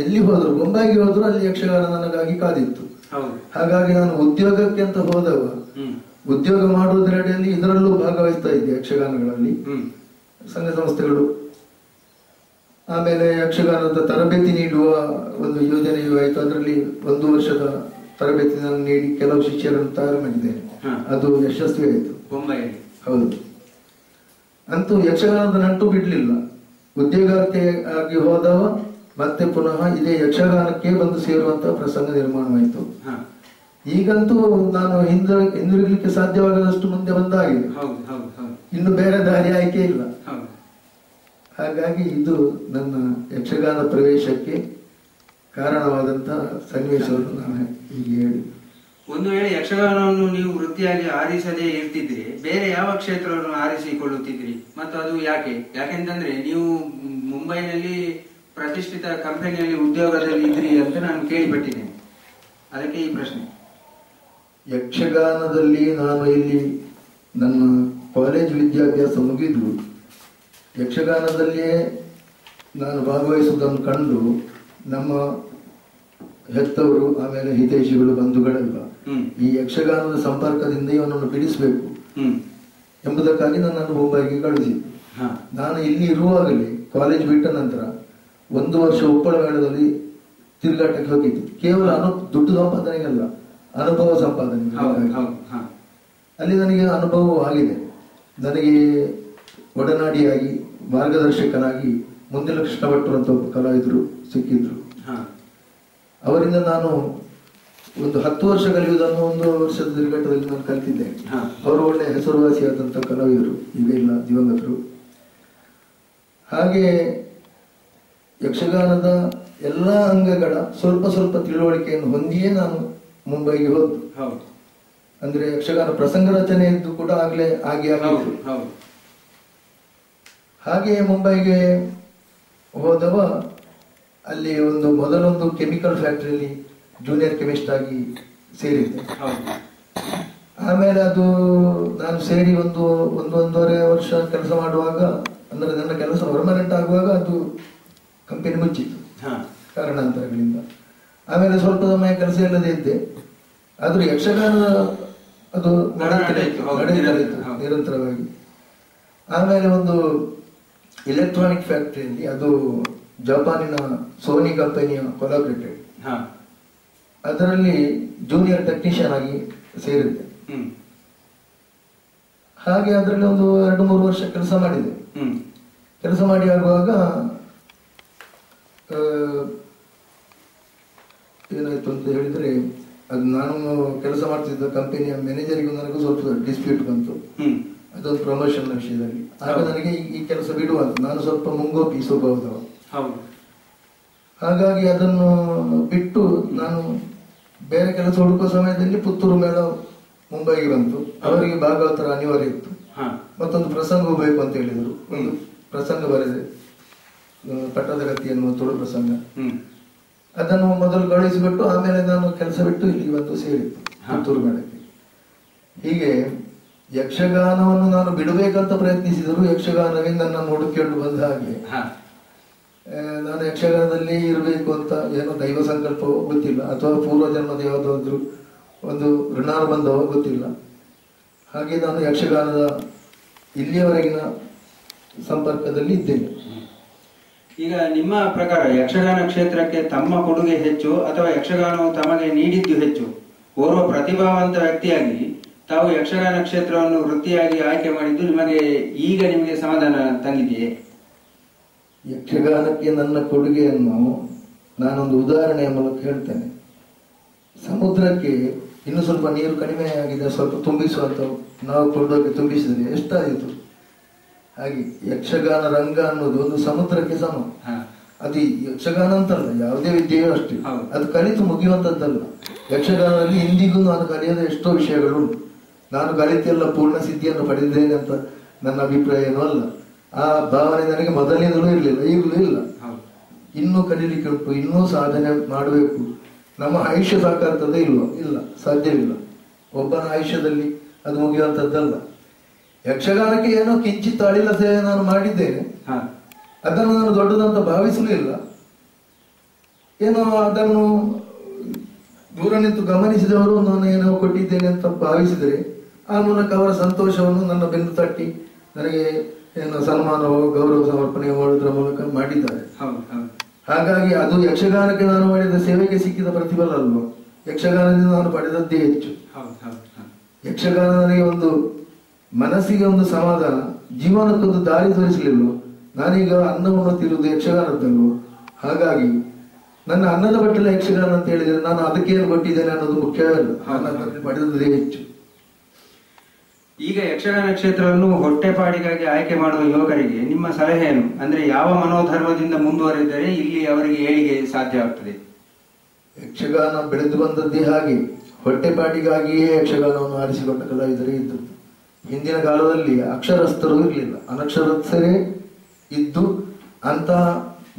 ಎಲ್ಲಿ ಹೋದ್ರು, ಬೊಂಬಾಯಿಗೆ ಹೋದ್ರು ಅಲ್ಲಿ ಯಕ್ಷಗಾನ ನನಗಾಗಿ ಕಾದಿತ್ತು. ಹಾಗಾಗಿ ನಾನು ಉದ್ಯೋಗಕ್ಕೆ ಅಂತ ಹೋದವ ಉದ್ಯೋಗ ಮಾಡುವುದರಡಿಯಲ್ಲಿ ಇದರಲ್ಲೂ ಭಾಗವಹಿಸ್ತಾ ಇದ್ದೆ ಯಕ್ಷಗಾನಗಳಲ್ಲಿ, ಸಂಘ ಸಂಸ್ಥೆಗಳು. ಆಮೇಲೆ ಯಕ್ಷಗಾನದ ತರಬೇತಿ ನೀಡುವ ಒಂದು ಯೋಜನೆಯೂ ಆಯಿತು. ಅದರಲ್ಲಿ 1 ವರ್ಷದ ತರಬೇತಿ ನಾನು ನೀಡಿ ಕೆಲವು ಶಿಷ್ಯರನ್ನು ತಯಾರು ಮಾಡಿದ್ದೇನೆ. ಅದು ಯಶಸ್ವಿ ಆಯಿತು ಬೊಂಬಾಯಿಯಲ್ಲಿ. ಹೌದು. ಅಂತೂ ಯಕ್ಷಗಾನದ ನಂಟು ಬಿಡ್ಲಿಲ್ಲ. ಉದ್ಯೋಗಕ್ಕೆ ಆಗಿ ಹೋದವ ಮತ್ತೆ ಪುನಃ ಇದೇ ಯಕ್ಷಗಾನಕ್ಕೆ ಬಂದು ಸೇರುವಂತಹ ಪ್ರಸಂಗ ನಿರ್ಮಾಣವಾಯಿತು. ಈಗಂತೂ ನಾನು ಹಿಂದಿರುಗಲಿಕ್ಕೆ ಸಾಧ್ಯವಾಗದಷ್ಟು ಮುಂದೆ ಬಂದಾಗಿದೆ. ಇನ್ನು ಬೇರೆ ದಾರಿ ಆಯ್ಕೆ ಇಲ್ಲ. ಹಾಗಾಗಿ ಇದು ನನ್ನ ಯಕ್ಷಗಾನ ಪ್ರವೇಶಕ್ಕೆ ಕಾರಣವಾದಂತಹ ಸನ್ನಿವೇಶವನ್ನು ನಾನು ಹೀಗೆ ಹೇಳಿ. ಒಂದು ವೇಳೆ ಯಕ್ಷಗಾನವನ್ನು ನೀವು ವೃತ್ತಿಯಾಗಿ ಆರಿಸದೇ ಇರ್ತಿದ್ರಿ, ಬೇರೆ ಯಾವ ಕ್ಷೇತ್ರವನ್ನು ಆರಿಸಿಕೊಳ್ಳುತ್ತಿದ್ರಿ ಮತ್ತು ಅದು ಯಾಕೆ? ಯಾಕೆಂತಂದ್ರೆ ನೀವು ಮುಂಬೈನಲ್ಲಿ ಪ್ರತಿಷ್ಠಿತ ಕಂಪನಿಯಲ್ಲಿ ಉದ್ಯೋಗದಲ್ಲಿ ಇದ್ರಿ ಅಂತ ನಾನು ಕೇಳಿಪಟ್ಟಿದ್ದೇನೆ. ಅದಕ್ಕೆ ಈ ಪ್ರಶ್ನೆ. ಯಕ್ಷಗಾನದಲ್ಲಿ ನಾನು ಇಲ್ಲಿ ನನ್ನ ಕಾಲೇಜ್ ವಿದ್ಯಾಭ್ಯಾಸ ಮುಗಿದು ಯಕ್ಷಗಾನದಲ್ಲಿಯೇ ನಾನು ಭಾಗವಹಿಸುವುದನ್ನು ಕಂಡು ನಮ್ಮ ಹೆತ್ತವರು, ಆಮೇಲೆ ಹಿತೈಷಿಗಳು, ಬಂಧುಗಳೆಲ್ಲ ಈ ಯಕ್ಷಗಾನದ ಸಂಪರ್ಕದಿಂದ ಇವನನ್ನು ಬಿಡಿಸಬೇಕು ಎಂಬುದಕ್ಕಾಗಿ ನನ್ನನ್ನು ಮುಂಬೈಗೆ ಕಳುಹಿಸಿದ್ದು. ನಾನು ಇಲ್ಲಿ ಇರುವಾಗಲೇ ಕಾಲೇಜ್ ಬಿಟ್ಟ ನಂತರ 1 ವರ್ಷ ಉಪ್ಪಳ ಮೇಳದಲ್ಲಿ ತಿರುಗಾಟಕ್ಕೆ ಹೋಗಿದ್ದು. ಕೇವಲ ದುಡ್ಡು ಸಂಪಾದನೆಗಲ್ಲ, ಅನುಭವ ಸಂಪಾದನೆ. ಅಲ್ಲಿ ನನಗೆ ಅನುಭವ ಆಗಿದೆ. ನನಗೆ ಒಡನಾಡಿಯಾಗಿ ಮಾರ್ಗದರ್ಶಕನಾಗಿ ಮುಂದಿನ ಕೃಷ್ಣ ಭಟ್ರು ಅಂತ ಒಬ್ಬ ಕಲಾವಿದರು ಸಿಕ್ಕಿದ್ರು. ಅವರಿಂದ ನಾನು ಒಂದು 10 ವರ್ಷ ಕಲಿಯುವುದನ್ನು 1 ವರ್ಷದ ತಿರುಗಾಟದಲ್ಲಿ ನಾನು ಕಲಿತಿದ್ದೇನೆ. ಅವರು ಒಳ್ಳೆ ಹೆಸರುವಾಸಿಯಾದಂಥ ಕಲಾವಿದರು, ಈಗ ಇಲ್ಲ, ದಿವಂಗತರು. ಹಾಗೆ ಯಕ್ಷಗಾನದ ಎಲ್ಲ ಅಂಗಗಳ ಸ್ವಲ್ಪ ಸ್ವಲ್ಪ ತಿಳುವಳಿಕೆಯನ್ನು ಹೊಂದಿಯೇ ನಾನು ಮುಂಬೈಗೆ ಹೋದ್ದು. ಅಂದ್ರೆ ಯಕ್ಷಗಾನ ಪ್ರಸಂಗ ರಚನೆಯದ್ದು ಕೂಡ ಆಗ್ಲೇ ಆಗಿತ್ತು. ಹಾಗೆ ಮುಂಬೈಗೆ ಹೋದವ ಅಲ್ಲಿ ಮೊದಲೊಂದು ಕೆಮಿಕಲ್ ಫ್ಯಾಕ್ಟರಿಯಲ್ಲಿ ಜೂನಿಯರ್ ಕೆಮಿಸ್ಟ್ ಆಗಿ ಸೇರಿದ್ದೆ. ಆಮೇಲೆ ಅದು ನಾನು ಸೇರಿ ಒಂದೂವರೆ ವರ್ಷ ಕೆಲಸ ಮಾಡುವಾಗ, ಅಂದ್ರೆ ನನ್ನ ಕೆಲಸ ಪರ್ಮನೆಂಟ್ ಆಗುವಾಗ ಅದು ಕಂಪನಿ ಮುಚ್ಚಿತ್ತು ಕಾರಣಾಂತರಗಳಿಂದ. ಆಮೇಲೆ ಸ್ವಲ್ಪ ಸಮಯ ಕೆಲಸ ಇಲ್ಲದೆ ಇದ್ದೆ. ಆದ್ರೂ ಯಕ್ಷಗಾನ ಅದು ನಡೀತಾ ಇತ್ತು ನಿರಂತರವಾಗಿ. ಆಮೇಲೆ ಒಂದು ಎಲೆಕ್ಟ್ರಾನಿಕ್ ಫ್ಯಾಕ್ಟರಿಯಲ್ಲಿ, ಅದು ಜಪಾನಿನ ಸೋನಿ ಕಂಪನಿಯ ಕೊಲಾಬ್ರೇಟೆಡ್, ಅದರಲ್ಲಿ ಜೂನಿಯರ್ ಟೆಕ್ನಿಷಿಯನ್ ಆಗಿ ಸೇರಿದ್ದೆ. ಹಾಗೆ ಅದರಲ್ಲಿ 2-3 ವರ್ಷ ಕೆಲಸ ಮಾಡಿದೆ. ಕೆಲಸ ಮಾಡಿ ಆಗುವಾಗ ಏನಾಯ್ತು ಅಂತ ಹೇಳಿದ್ರೆ, ಅದು ನಾನು ಕೆಲಸ ಮಾಡ್ತಿದ್ದ ಕಂಪನಿಯ ಮ್ಯಾನೇಜರಿಗೂ ನನಗೂ ಸ್ವಲ್ಪ ಡಿಸ್ಪ್ಯೂಟ್ ಬಂತು, ಅದೊಂದು ಪ್ರಮೋಷನ್ ವಿಷಯದಲ್ಲಿ. ಆಗ ನನಗೆ ಈ ಕೆಲಸ ಬಿಡುವಂತ, ನಾನು ಸ್ವಲ್ಪ ಮುಂಗೋಪಿ ಸ್ವಭಾವದವ. ಹಾಗಾಗಿ ಅದನ್ನು ಬಿಟ್ಟು ನಾನು ಬೇರೆ ಕೆಲಸ ಹುಡುಕುವ ಸಮಯದಲ್ಲಿ ಪುತ್ತೂರು ಮೇಳ ಮುಂಬೈಗೆ ಬಂತು. ಅವರಿಗೆ ಭಾಗವತರ ಅನಿವಾರ್ಯ ಇತ್ತು. ಮತ್ತೊಂದು ಪ್ರಸಂಗ ಹೋಗಬೇಕು ಅಂತ ಹೇಳಿದರು. ಒಂದು ಪ್ರಸಂಗ ಬರೆದೆ, ಪಟ್ಟದ ಗತಿ ಎನ್ನುವ ತುಳು ಪ್ರಸಂಗ. ಅದನ್ನು ಮೊದಲು ಕಳುಹಿಸಿಬಿಟ್ಟು ಆಮೇಲೆ ನಾನು ಕೆಲಸ ಬಿಟ್ಟು ಇಲ್ಲಿಗೆ ಬಂದು ಸೇರಿತ್ತು ಪುತ್ತೂರು ಮೇಳಕ್ಕೆ. ಹೀಗೆ ಯಕ್ಷಗಾನವನ್ನು ನಾನು ಬಿಡಬೇಕಂತ ಪ್ರಯತ್ನಿಸಿದರು. ಯಕ್ಷಗಾನವೇ ನನ್ನನ್ನು ಹುಡುಕಿಕೊಂಡು ಬಂದ ಹಾಗೆ ನಾನು ಯಕ್ಷಗಾನದಲ್ಲಿ ಇರಬೇಕು ಅಂತ ಏನೋ ದೈವ ಸಂಕಲ್ಪವೋ ಗೊತ್ತಿಲ್ಲ, ಅಥವಾ ಪೂರ್ವ ಜನ್ಮದ ಯಾವುದಾದ್ರೂ ಒಂದು ಋಣಾನುಬಂಧವೋ ಗೊತ್ತಿಲ್ಲ. ಹಾಗೆ ನಾನು ಯಕ್ಷಗಾನದ ಇಲ್ಲಿಯವರೆಗಿನ ಸಂಪರ್ಕದಲ್ಲಿ ಇದ್ದೇನೆ. ಈಗ ನಿಮ್ಮ ಪ್ರಕಾರ ಯಕ್ಷಗಾನ ಕ್ಷೇತ್ರಕ್ಕೆ ತಮ್ಮ ಕೊಡುಗೆ ಹೆಚ್ಚು ಅಥವಾ ಯಕ್ಷಗಾನವು ತಮಗೆ ನೀಡಿದ್ದು ಹೆಚ್ಚು? ಓರ್ವ ಪ್ರತಿಭಾವಂತ ವ್ಯಕ್ತಿಯಾಗಿ ತಾವು ಯಕ್ಷಗಾನ ಕ್ಷೇತ್ರವನ್ನು ವೃತ್ತಿಯಾಗಿ ಆಯ್ಕೆ ಮಾಡಿದ್ದು ನಿಮಗೆ ಸಮಾಧಾನ ತಂದಿದೆಯೇ? ಯಕ್ಷಗಾನಕ್ಕೆ ನನ್ನ ಕೊಡುಗೆಯನ್ನು ನಾನೊಂದು ಉದಾಹರಣೆಯ ಮೂಲಕ ಹೇಳ್ತೇನೆ. ಸಮುದ್ರಕ್ಕೆ ಇನ್ನು ಸ್ವಲ್ಪ ನೀರು ಕಡಿಮೆ ಆಗಿದೆ, ಸ್ವಲ್ಪ ತುಂಬಿಸುವಂತ ನಾವು ಕೊಂಡೋಗಿ ತುಂಬಿಸಿದ್ರೆ ಎಷ್ಟಾಯಿತು. ಹಾಗೆ ಯಕ್ಷಗಾನ ರಂಗ ಅನ್ನೋದು ಒಂದು ಸಮುದ್ರಕ್ಕೆ ಸಮ. ಅದು ಯಕ್ಷಗಾನ ಅಂತಲ್ಲ, ಯಾವುದೇ ವಿದ್ಯೆಯೂ ಅಷ್ಟೇ, ಅದು ಕಲಿತು ಮುಗಿಯುವಂತದ್ದಲ್ಲ. ಯಕ್ಷಗಾನದಲ್ಲಿ ಇಂದಿಗೂ ನಾನು ಕಲಿಯದ ಎಷ್ಟೋ ವಿಷಯಗಳುಂಟು. ನಾನು ಕಲಿತೆಲ್ಲ ಪೂರ್ಣ ಸಿದ್ಧಿಯನ್ನು ಪಡೆದಿದ್ದೇನೆ ಅಂತ ನನ್ನ ಅಭಿಪ್ರಾಯ ಏನೂ ಅಲ್ಲ. ಆ ಭಾವನೆ ನನಗೆ ಮೊದಲನೇದೂ ಇರಲಿಲ್ಲ, ಈಗಲೂ ಇಲ್ಲ. ಇನ್ನೂ ಕಲೀಲಿಕ್ಕೆ ಉಂಟು, ಇನ್ನೂ ಸಾಧನೆ ಮಾಡಬೇಕು. ನಮ್ಮ ಆಯುಷ್ಯ ಸಾಕಾಗ್ತದೆ ಇಲ್ವೋ? ಇಲ್ಲ, ಸಾಧ್ಯವಿಲ್ಲ. ಒಬ್ಬನ ಆಯುಷ್ಯದಲ್ಲಿ ಅದು ಮುಗಿಯುವಂಥದ್ದಲ್ಲ. ಯಕ್ಷಗಾನಕ್ಕೆ ಏನೋ ಕಿಂಚಿತ್ ಅಳಿಲ ಸೇವೆ ನಾನು ಮಾಡಿದ್ದೇನೆ, ಅದನ್ನು ನಾನು ದೊಡ್ಡದಂತ ಭಾವಿಸಲಿಲ್ಲ. ಏನೋ ಅದನ್ನು ದೂರ ನಿಂತು ಗಮನಿಸಿದವರು ನಾನು ಏನೋ ಕೊಟ್ಟಿದ್ದೇನೆ ಅಂತ ಭಾವಿಸಿದರೆ ಆ ಮೂಲಕ ಅವರ ಸಂತೋಷವನ್ನು ನನ್ನ ಬೆನ್ನು ತಟ್ಟಿ ನನಗೆ ಏನೋ ಸನ್ಮಾನವೋ ಗೌರವ ಸಮರ್ಪಣೆ ಮಾಡುವುದರ ಮೂಲಕ ಮಾಡಿದ್ದಾರೆ. ಹಾಗಾಗಿ ಅದು ಯಕ್ಷಗಾನಕ್ಕೆ ನಾನು ಮಾಡಿದ ಸೇವೆಗೆ ಸಿಕ್ಕಿದ ಪ್ರತಿಫಲ ಅಲ್ವ? ಯಕ್ಷಗಾನದಿಂದ ನಾನು ಪಡೆದದ್ದೇ ಹೆಚ್ಚು. ಯಕ್ಷಗಾನ ನನಗೆ ಒಂದು ಮನಸ್ಸಿಗೆ ಒಂದು ಸಮಾಧಾನ, ಜೀವನಕ್ಕೊಂದು ದಾರಿ ತೋರಿಸಲಿಲ್ಲ. ನಾನೀಗ ಅನ್ನ ಉಣ್ಣುತ್ತಿರುವುದು ಯಕ್ಷಗಾನದಲ್ಲೂ. ಹಾಗಾಗಿ ನನ್ನ ಅನ್ನದ ಬಟ್ಟಲ ಯಕ್ಷಗಾನ ಅಂತ ಹೇಳಿದ್ರೆ ನಾನು ಅದಕ್ಕೇನು ಕೊಟ್ಟಿದ್ದೇನೆ ಅನ್ನೋದು ಮುಖ್ಯವಲ್ಲ, ನಾನು ಪಡೆದದ್ದೇ ಹೆಚ್ಚು. ಈಗ ಯಕ್ಷಗಾನ ಕ್ಷೇತ್ರವನ್ನು ಹೊಟ್ಟೆಪಾಡಿಗಾಗಿ ಆಯ್ಕೆ ಮಾಡುವ ಯುವಕರಿಗೆ ನಿಮ್ಮ ಸಲಹೆ ಏನು? ಅಂದ್ರೆ ಯಾವ ಮನೋಧರ್ಮದಿಂದ ಮುಂದುವರೆದರೆ ಇಲ್ಲಿ ಅವರಿಗೆ ಏಳಿಗೆ ಸಾಧ್ಯ ಆಗ್ತದೆ? ಯಕ್ಷಗಾನ ಬೆಳೆದು ಬಂದದ್ದೇ ಹಾಗೆ, ಹೊಟ್ಟೆಪಾಡಿಗಾಗಿಯೇ ಯಕ್ಷಗಾನವನ್ನು ಆರಿಸಿಕೊಂಡ ಕಲಾವಿದರೇ ಇದ್ದದ್ದು. ಹಿಂದಿನ ಕಾಲದಲ್ಲಿ ಅಕ್ಷರಸ್ಥರು ಇರಲಿಲ್ಲ, ಅನಕ್ಷರಸ್ಥರೇ ಇದ್ದು ಅಂತಹ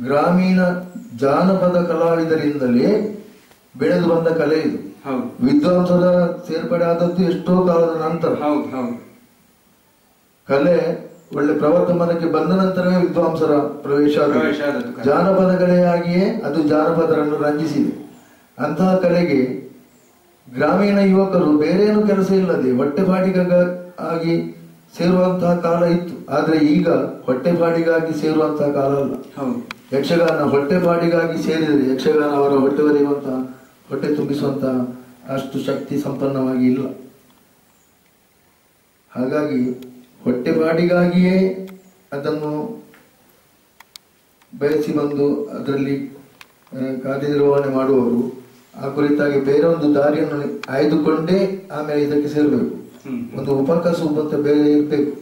ಗ್ರಾಮೀಣ ಜಾನಪದ ಕಲಾವಿದರಿಂದಲೇ ಬೆಳೆದು ಬಂದ ಕಲೆ ಇದು. ವಿದ್ವಾಂಸರ ಸೇರ್ಪಡೆ ಆದದ್ದು ಎಷ್ಟೋ ಕಾಲದ ನಂತರ. ಕಲೆ ಒಳ್ಳೆ ಪ್ರವರ್ಧಮಾನಕ್ಕೆ ಬಂದ ನಂತರವೇ ವಿದ್ವಾಂಸರ ಪ್ರವೇಶ. ಜಾನಪದ ಕಲೆಯಾಗಿಯೇ ಅದು ಜಾನಪದರನ್ನು ರಂಜಿಸಿದೆ. ಅಂತಹ ಕಲೆಗೆ ಗ್ರಾಮೀಣ ಯುವಕರು ಬೇರೇನು ಕೆಲಸ ಇಲ್ಲದೆ ಹೊಟ್ಟೆಪಾಡಿಗಾಗಿ ಸೇರುವಂತಹ ಕಾಲ ಇತ್ತು. ಆದ್ರೆ ಈಗ ಹೊಟ್ಟೆಪಾಡಿಗಾಗಿ ಸೇರುವಂತಹ ಕಾಲ ಅಲ್ಲ. ಯಕ್ಷಗಾನ ಹೊಟ್ಟೆಪಾಡಿಗಾಗಿ ಸೇರಿದರೆ ಯಕ್ಷಗಾನ ಅವರ ಹೊಟ್ಟೆ ಒರೆಯುವಂತಹ, ಹೊಟ್ಟೆ ತುಂಬಿಸುವಂತಹ ಅಷ್ಟು ಶಕ್ತಿ ಸಂಪನ್ನವಾಗಿ ಇಲ್ಲ. ಹಾಗಾಗಿ ಹೊಟ್ಟೆಪಾಡಿಗಾಗಿಯೇ ಅದನ್ನು ಬಯಸಿ ಬಂದು ಅದರಲ್ಲಿ ಕಾರ್ಯನಿರ್ವಹಣೆ ಮಾಡುವವರು ಆ ಕುರಿತಾಗಿ ಬೇರೆ ಒಂದು ದಾರಿಯನ್ನು ಆಯ್ದುಕೊಂಡೇ ಆಮೇಲೆ ಇದಕ್ಕೆ ಸೇರಬೇಕು. ಒಂದು ಉಪಕಸಬು ಅಂತ ಬೇರೆ ಇರಬೇಕು.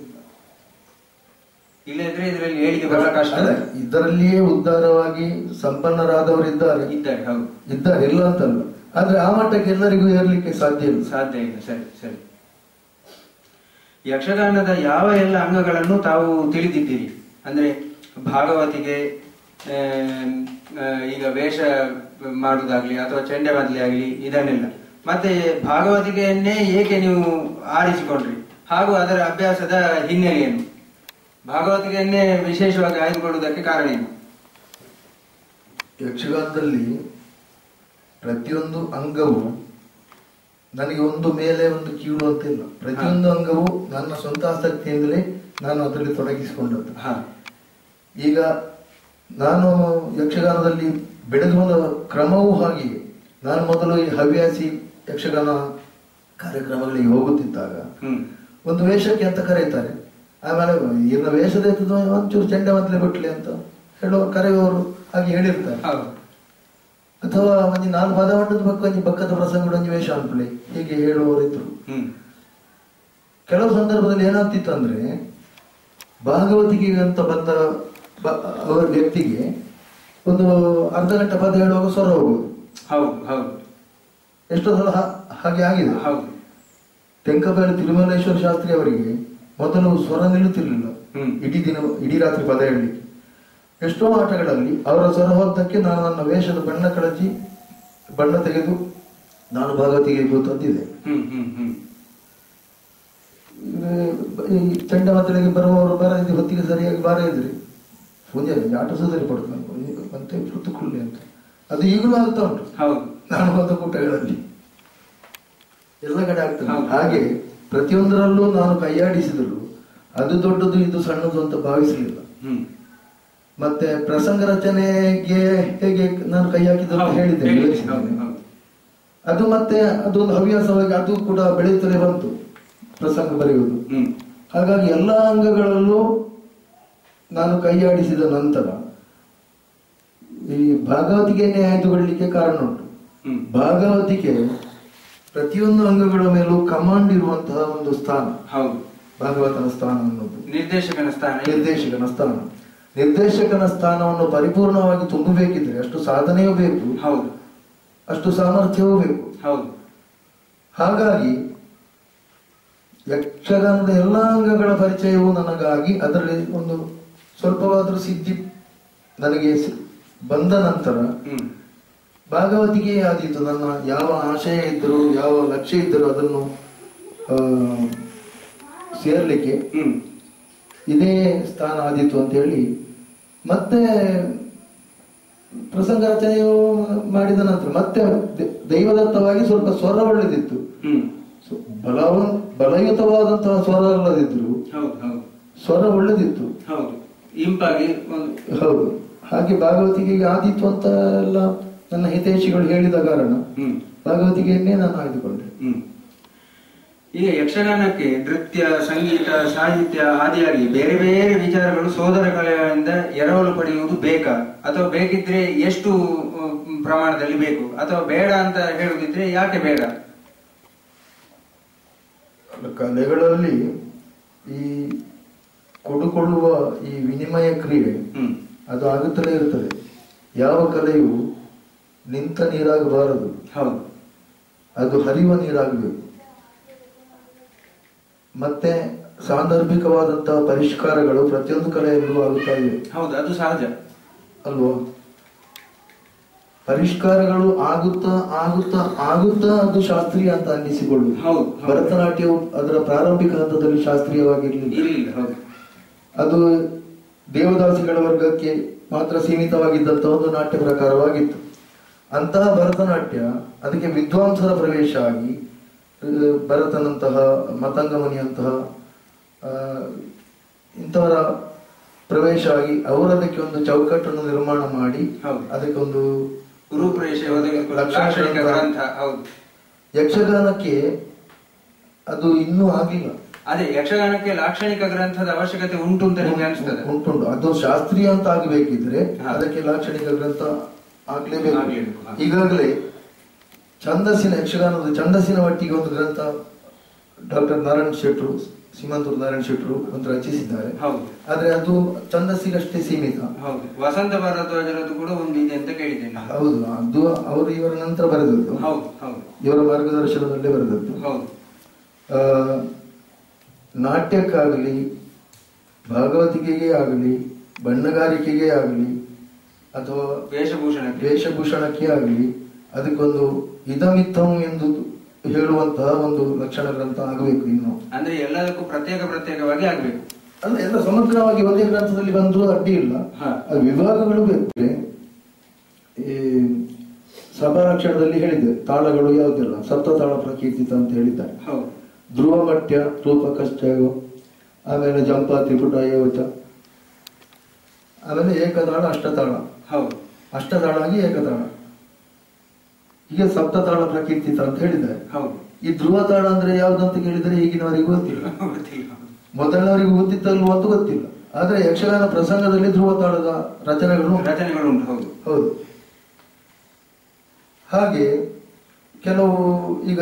ಇದರಲ್ಲಿಯೇ ಉದ್ಧಾರವಾಗಿ ಸಂಪನ್ನರಾದವರಿದ್ದಾರೆ, ಇಲ್ಲ ಅಂತಲ್ಲ. ಆದ್ರೆ ಆ ಮಟ್ಟಕ್ಕೆ ಎಲ್ಲರಿಗೂ ಏರ್ಲಿಕ್ಕೆ ಸಾಧ್ಯ ಇಲ್ಲ. ಸರಿ ಸರಿ. ಯಕ್ಷಗಾನದ ಯಾವ ಎಲ್ಲ ಅಂಗಗಳನ್ನು ತಾವು ತಿಳಿದಿದ್ದೀರಿ? ಅಂದ್ರೆ ಭಾಗವತಿಗೆ ಈಗ ವೇಷ ಮಾಡುವುದಾಗ್ಲಿ ಅಥವಾ ಚೆಂಡೆಮದ್ಲಿ ಆಗ್ಲಿ ಇದನ್ನೆಲ್ಲ, ಮತ್ತೆ ಭಾಗವತಿಗೆಯನ್ನೇ ಏಕೆ ನೀವು ಆರಿಸಿಕೊಂಡ್ರಿ ಹಾಗೂ ಅದರ ಅಭ್ಯಾಸದ ಹಿನ್ನೆಲೆ ಏನು? ಭಾಗವತಿಗೆಯನ್ನೇ ವಿಶೇಷವಾಗಿ ಆಯ್ದುಕೊಳ್ಳುವುದಕ್ಕೆ ಕಾರಣ ಏನು? ಯಕ್ಷಗಾನದಲ್ಲಿ ಪ್ರತಿಯೊಂದು ಅಂಗವು ನನಗೆ ಒಂದು ಮೇಲೆ ಒಂದು ಕೀಳು ಅಂತಿಲ್ಲ. ಪ್ರತಿಯೊಂದು ಅಂಗವು ನನ್ನ ಸ್ವಂತ ಆಸಕ್ತಿಯಿಂದಲೇ ನಾನು ಅದರಲ್ಲಿ ತೊಡಗಿಸಿಕೊಂಡದ್ದು. ಈಗ ನಾನು ಯಕ್ಷಗಾನದಲ್ಲಿ ಬೆಳೆದು ಬಂದ ಕ್ರಮವೂ ಹಾಗೆಯೇ. ನಾನು ಮೊದಲು ಈ ಹವ್ಯಾಸಿ ಯಕ್ಷಗಾನ ಕಾರ್ಯಕ್ರಮಗಳಿಗೆ ಹೋಗುತ್ತಿದ್ದಾಗ ಒಂದು ವೇಷಕ್ಕೆ ಅಂತ ಕರೆಯುತ್ತಾರೆ. ಆಮೇಲೆ ಇನ್ನ ವೇಷದ ಒಂಚೂರು ಚೆಂಡೆಮದ್ಲೆ ಬಿಟ್ಲಿ ಅಂತ ಹೇಳುವ ಕರೆಯುವವರು ಹಾಗೆ ಹೇಳಿರ್ತಾರೆ. ಅಥವಾ ಒಂದು 4 ಪದ ಮಂಡದ ಪಕ್ಕ ಒಂದು ಪಕ್ಕದ ಪ್ರಸಂಗ ಒಂದು ವೇಷ ಅನ್ಕೊಳ್ಳಿ ಹೀಗೆ ಹೇಳುವವರಿದ್ರು. ಕೆಲವು ಸಂದರ್ಭದಲ್ಲಿ ಏನಾಗ್ತಿತ್ತು ಅಂದ್ರೆ ಭಾಗವತಿಗೆ ಅಂತ ಬಂದ ಅವರ ವ್ಯಕ್ತಿಗೆ ಒಂದು ಅರ್ಧ ಗಂಟೆ ಪದ ಹೇಳುವಾಗ ಸ್ವರ ಹೋಗುದು. ಎಷ್ಟೋ ಸಲ ಹಾಗೆ ಆಗಿದೆ. ತೆಂಕಬೈಲು ತಿರುಮಲೇಶ್ವರ ಶಾಸ್ತ್ರಿ ಅವರಿಗೆ ಮೊದಲು ಸ್ವರ ನಿಲ್ಲುತ್ತಿರ್ಲಿಲ್ಲ ಇಡೀ ರಾತ್ರಿ ಪದ ಹೇಳಲಿಕ್ಕೆ. ಎಷ್ಟೋ ಆಟಗಳಲ್ಲಿ ಅವರ ಸ್ವರ ಹೋದಕ್ಕೆ ನಾನು ನನ್ನ ವೇಷದ ಬಣ್ಣ ಕಳಚಿ ಬಣ್ಣ ತೆಗೆದು ನಾನು ಭಾಗವತಿಗೆ ಕೂತಂದಿದೆ. ಈ ಚಂಡಮಾತಳಿಗೆ ಬರುವವರು ಬರದಿದ್ದು ಹೊತ್ತಿಗೆ ಸರಿಯಾಗಿ ಬಾರ ಇದ್ರಿ ಮುಂಜಾನೆ ಆಟ ಸರಿ ಪಡ್ತು ಮತ್ತೆ ಸುತ್ತುಕೊಳ್ಳಿ ಅಂತ. ಅದು ಈಗಲೂ ಆಗ್ತಾ ಉಂಟು. ನಾನು ಹೋದ ಕೂಟಗಳಲ್ಲಿ ಎಲ್ಲ ಕಡೆ ಆಗ್ತದೆ. ಹಾಗೆ ಪ್ರತಿಯೊಂದರಲ್ಲೂ ನಾನು ಕೈಯಾಡಿಸಿದರು ಅದು ದೊಡ್ಡದು ಇದು ಸಣ್ಣದು ಅಂತ ಭಾವಿಸಲಿಲ್ಲ. ಮತ್ತೆ ಪ್ರಸಂಗ ರಚನೆಗೆ ಹೇಗೆ ನಾನು ಕೈ ಹಾಕಿದ್ದು ಹೇಳಿದ್ದೇನೆ. ಅದು ಮತ್ತೆ ಅದೊಂದು ಹವ್ಯಾಸವಾಗಿ ಅದು ಕೂಡ ಬೆಳೆಯುತ್ತಲೇ ಬಂತು ಪ್ರಸಂಗ ಬರೆಯುವುದು. ಹಾಗಾಗಿ ಎಲ್ಲಾ ಅಂಗಗಳಲ್ಲೂ ನಾನು ಕೈಯಾಡಿಸಿದ ನಂತರ ಈ ಭಾಗವತಿಗೆಯನ್ನೇ ಆಯ್ದುಕೊಳ್ಳಲಿಕ್ಕೆ ಕಾರಣ ಉಂಟು. ಭಾಗವತಿಗೆ ಪ್ರತಿಯೊಂದು ಅಂಗಗಳ ಮೇಲೂ ಕಮಾಂಡ್ ಇರುವಂತಹ ಒಂದು ಸ್ಥಾನ. ಭಾಗವತನ ಸ್ಥಾನ ಅನ್ನೋದು ನಿರ್ದೇಶಕನ ಸ್ಥಾನ. ನಿರ್ದೇಶಕನ ಸ್ಥಾನವನ್ನು ಪರಿಪೂರ್ಣವಾಗಿ ತುಂಬಬೇಕಿದ್ರೆ ಅಷ್ಟು ಸಾಧನೆಯೂ ಬೇಕು, ಅಷ್ಟು ಸಾಮರ್ಥ್ಯವೂ ಬೇಕು. ಹಾಗಾಗಿ ಯಕ್ಷಗಾನದ ಎಲ್ಲಾ ಅಂಗಗಳ ಪರಿಚಯವೂ ನನಗಾಗಿ ಅದರಲ್ಲಿ ಒಂದು ಸ್ವಲ್ಪವಾದರೂ ಸಿದ್ಧಿ ನನಗೆ ಬಂದ ನಂತರ ಭಾಗವತಿಗೆ ಆದೀತು. ನನ್ನ ಯಾವ ಆಶಯ ಇದ್ದರೂ ಯಾವ ಲಕ್ಷ್ಯ ಇದ್ದರೂ ಅದನ್ನು ಸೇರ್ಲಿಕ್ಕೆ ಇದೇ ಸ್ಥಾನ ಆದೀತು ಅಂತ ಹೇಳಿ ಮತ್ತೆ ಪ್ರಸಂಗ ರಚನೆಯು ಮಾಡಿದ ನಂತರ ಮತ್ತೆ ದೈವದತ್ತವಾಗಿ ಸ್ವಲ್ಪ ಸ್ವರ ಒಳ್ಳೆದಿತ್ತು. ಬಲಯುತವಾದಂತಹ ಸ್ವರ ಅಲ್ಲದಿದ್ರು ಸ್ವರ ಒಳ್ಳೆದಿತ್ತು. ಹೌದು. ಹಾಗೆ ಭಾಗವತಿಗೆ ಆದೀತು ಅಂತ ಎಲ್ಲ ನನ್ನ ಹಿತೈಷಿಗಳು ಹೇಳಿದ ಕಾರಣ ಭಾಗವತಿಗೆಯನ್ನೇ ನಾನು ಆಯ್ದುಕೊಂಡೆ. ಈಗ ಯಕ್ಷಗಾನಕ್ಕೆ ನೃತ್ಯ, ಸಂಗೀತ, ಸಾಹಿತ್ಯ ಆದಿಯಾಗಿ ಬೇರೆ ಬೇರೆ ವಿಚಾರಗಳು ಸೋದರ ಕಲೆಗಳಿಂದ ಎರವಲು ಪಡೆಯುವುದು ಬೇಕಾ? ಅಥವಾ ಬೇಕಿದ್ರೆ ಎಷ್ಟು ಪ್ರಮಾಣದಲ್ಲಿ ಬೇಕು? ಅಥವಾ ಬೇಡ ಅಂತ ಹೇಳುದಿದ್ರೆ ಯಾಕೆ ಬೇಡ? ಕಲೆಗಳಲ್ಲಿ ಈ ಕೊಡುಕೊಳ್ಳುವ ಈ ವಿನಿಮಯ ಕ್ರಿಯೆ ಅದು ಆಗುತ್ತಲೇ ಇರ್ತದೆ. ಯಾವ ಕಲೆಯು ನಿಂತ ನೀರಾಗಬಾರದು, ಅದು ಹರಿಯುವ ನೀರಾಗಬೇಕು. ಮತ್ತೆ ಸಾಂದರ್ಭಿಕವಾದಂತಹ ಪರಿಷ್ಕಾರಗಳು ಪ್ರತಿಯೊಂದು ಕಲೆಯಲ್ಲೂ ಆಗುತ್ತಾ ಇವೆ. ಹೌದು, ಅದು ಸಹಜ ಅಲ್ವಾ? ಪರಿಷ್ಕಾರಗಳು ಆಗುತ್ತಾ ಆಗುತ್ತಾ ಆಗುತ್ತಾ ಅದು ಶಾಸ್ತ್ರೀಯ ಅಂತ ಅನ್ನಿಸಿಕೊಳ್ಳುವುದು. ಭರತನಾಟ್ಯವು ಅದರ ಪ್ರಾರಂಭಿಕ ಹಂತದಲ್ಲಿ ಶಾಸ್ತ್ರೀಯವಾಗಿರಲಿಲ್ಲ. ಅದು ದೇವದಾಸಿಗಳ ವರ್ಗಕ್ಕೆ ಮಾತ್ರ ಸೀಮಿತವಾಗಿದ್ದಂತಹ ಒಂದು ನಾಟ್ಯ ಪ್ರಕಾರವಾಗಿತ್ತು. ಅಂತಹ ಭರತನಾಟ್ಯ ಅದಕ್ಕೆ ವಿದ್ವಾಂಸರ ಪ್ರವೇಶ ಆಗಿ ಭರತನಂತಹ ಮತಂಗಮುನಿಯಂತಹ ಇಂಥವರ ಪ್ರವೇಶ ಆಗಿ ಅವರದಕ್ಕೆ ಒಂದು ಚೌಕಟ್ಟನ್ನು ನಿರ್ಮಾಣ ಮಾಡಿ ಅದಕ್ಕೆ ಒಂದು ಯಕ್ಷಗಾನಕ್ಕೆ ಅದು ಇನ್ನೂ ಆಗಿಲ್ಲ. ಅದೇ ಯಕ್ಷಗಾನಕ್ಕೆ ಲಾಕ್ಷಣಿಕ ಗ್ರಂಥದ ಅವಶ್ಯಕತೆ ಉಂಟು ಅಂತ ನಿಮ್ಗೆ ಅನಿಸ್ತದೆ? ಉಂಟು. ಅದು ಶಾಸ್ತ್ರೀಯ ಅಂತ ಆಗಬೇಕಿದ್ರೆ ಅದಕ್ಕೆ ಲಾಕ್ಷಣಿಕ ಗ್ರಂಥ ಆಗ್ಲೇಬೇಕು. ಈಗಾಗಲೇ ಛಂದಸ್ಸಿನ ಯಕ್ಷಗಾನದ ಛಂದಸ್ಸಿನ ಮಟ್ಟಿಗೆ ಒಂದು ಗ್ರಂಥ ಡಾಕ್ಟರ್ ನಾರಾಯಣ ಶೆಟ್ರು, ಸೀಮಾಂತೂರು ನಾರಾಯಣ ಶೆಟ್ರು ಒಂದು ರಚಿಸಿದ್ದಾರೆ. ಆದ್ರೆ ಅದು ಛಂದಸ್ಸಿಗಷ್ಟೇ ಸೀಮಿತ. ವಸಂತ ಭಾರದ್ವಾಜರದ್ದು ಕೂಡ ಒಂದು ಇದೆ ಅಂತ ಕೇಳಿದ್ದೇನೆ. ಹೌದು, ಅದು ಅವರು ಇವರ ನಂತರ ಬರೆದದ್ದು, ಇವರ ಮಾರ್ಗದರ್ಶನದಲ್ಲೇ ಬರೆದದ್ದು. ನಾಟ್ಯಕ್ಕಾಗಲಿ, ಭಾಗವತಿಕೆಗೆ ಆಗಲಿ, ಬಣ್ಣಗಾರಿಕೆಗೆ ಆಗಲಿ, ಅಥವಾ ವೇಷಭೂಷಣಕ್ಕೆ ಆಗಲಿ ಅದಕ್ಕೊಂದು ಇದಮಿತ್ತಂ ಎಂದು ಹೇಳುವಂತಹ ಒಂದು ಲಕ್ಷಣ ಗ್ರಂಥ ಆಗಬೇಕು. ಇನ್ನು ಅಂದ್ರೆ ಎಲ್ಲದಕ್ಕೂ ಪ್ರತ್ಯೇಕವಾಗಿ ಆಗಬೇಕು. ಅಂದ್ರೆ ಎಲ್ಲ ಸಮಗ್ರವಾಗಿ ಒಂದೇ ಗ್ರಂಥದಲ್ಲಿ ಬಂದರೂ ಅಡ್ಡಿ ಇಲ್ಲ. ಅದು ವಿಭಾಗಗಳು ಬೇಕು. ಈ ಸಭಾರಕ್ಷಣದಲ್ಲಿ ಹೇಳಿದೆ ತಾಳಗಳು ಯಾವುದೆಲ್ಲ ಸಪ್ತತಾಳ ಪ್ರಕೀರ್ತಿತ ಅಂತ ಹೇಳಿದ್ದಾರೆ. ಧ್ರುವ ಮಟ್ಯ, ರೂಪಕಶ್ಚ, ಆಮೇಲೆ ಜಂಪ, ತ್ರಿಪುಟ, ಯೋಚ, ಆಮೇಲೆ ಏಕತಾಳ, ಅಷ್ಟತಾಳ, ಅಷ್ಟತಾಳ ಆಗಿ ಏಕತಾಳ, ಹೀಗೆ ಸಪ್ತತಾಳ ಪ್ರಕೀರ್ತಿತ ಅಂತ ಹೇಳಿದ್ದಾರೆ. ಈ ಧ್ರುವ ತಾಳ ಅಂದ್ರೆ ಯಾವ್ದಂತ ಕೇಳಿದರೆ ಈಗಿನವರಿಗೂ ಗೊತ್ತಿಲ್ಲ, ಮೊದಲನವರಿಗೂ ಗೊತ್ತಿತ್ತಲ್ವ ಅಂತ ಗೊತ್ತಿಲ್ಲ. ಆದ್ರೆ ಯಕ್ಷಗಾನ ಪ್ರಸಂಗದಲ್ಲಿ ಧ್ರುವ ತಾಳದ ರಚನೆಗಳು ಹೌದು. ಹಾಗೆ ಕೆಲವು ಈಗ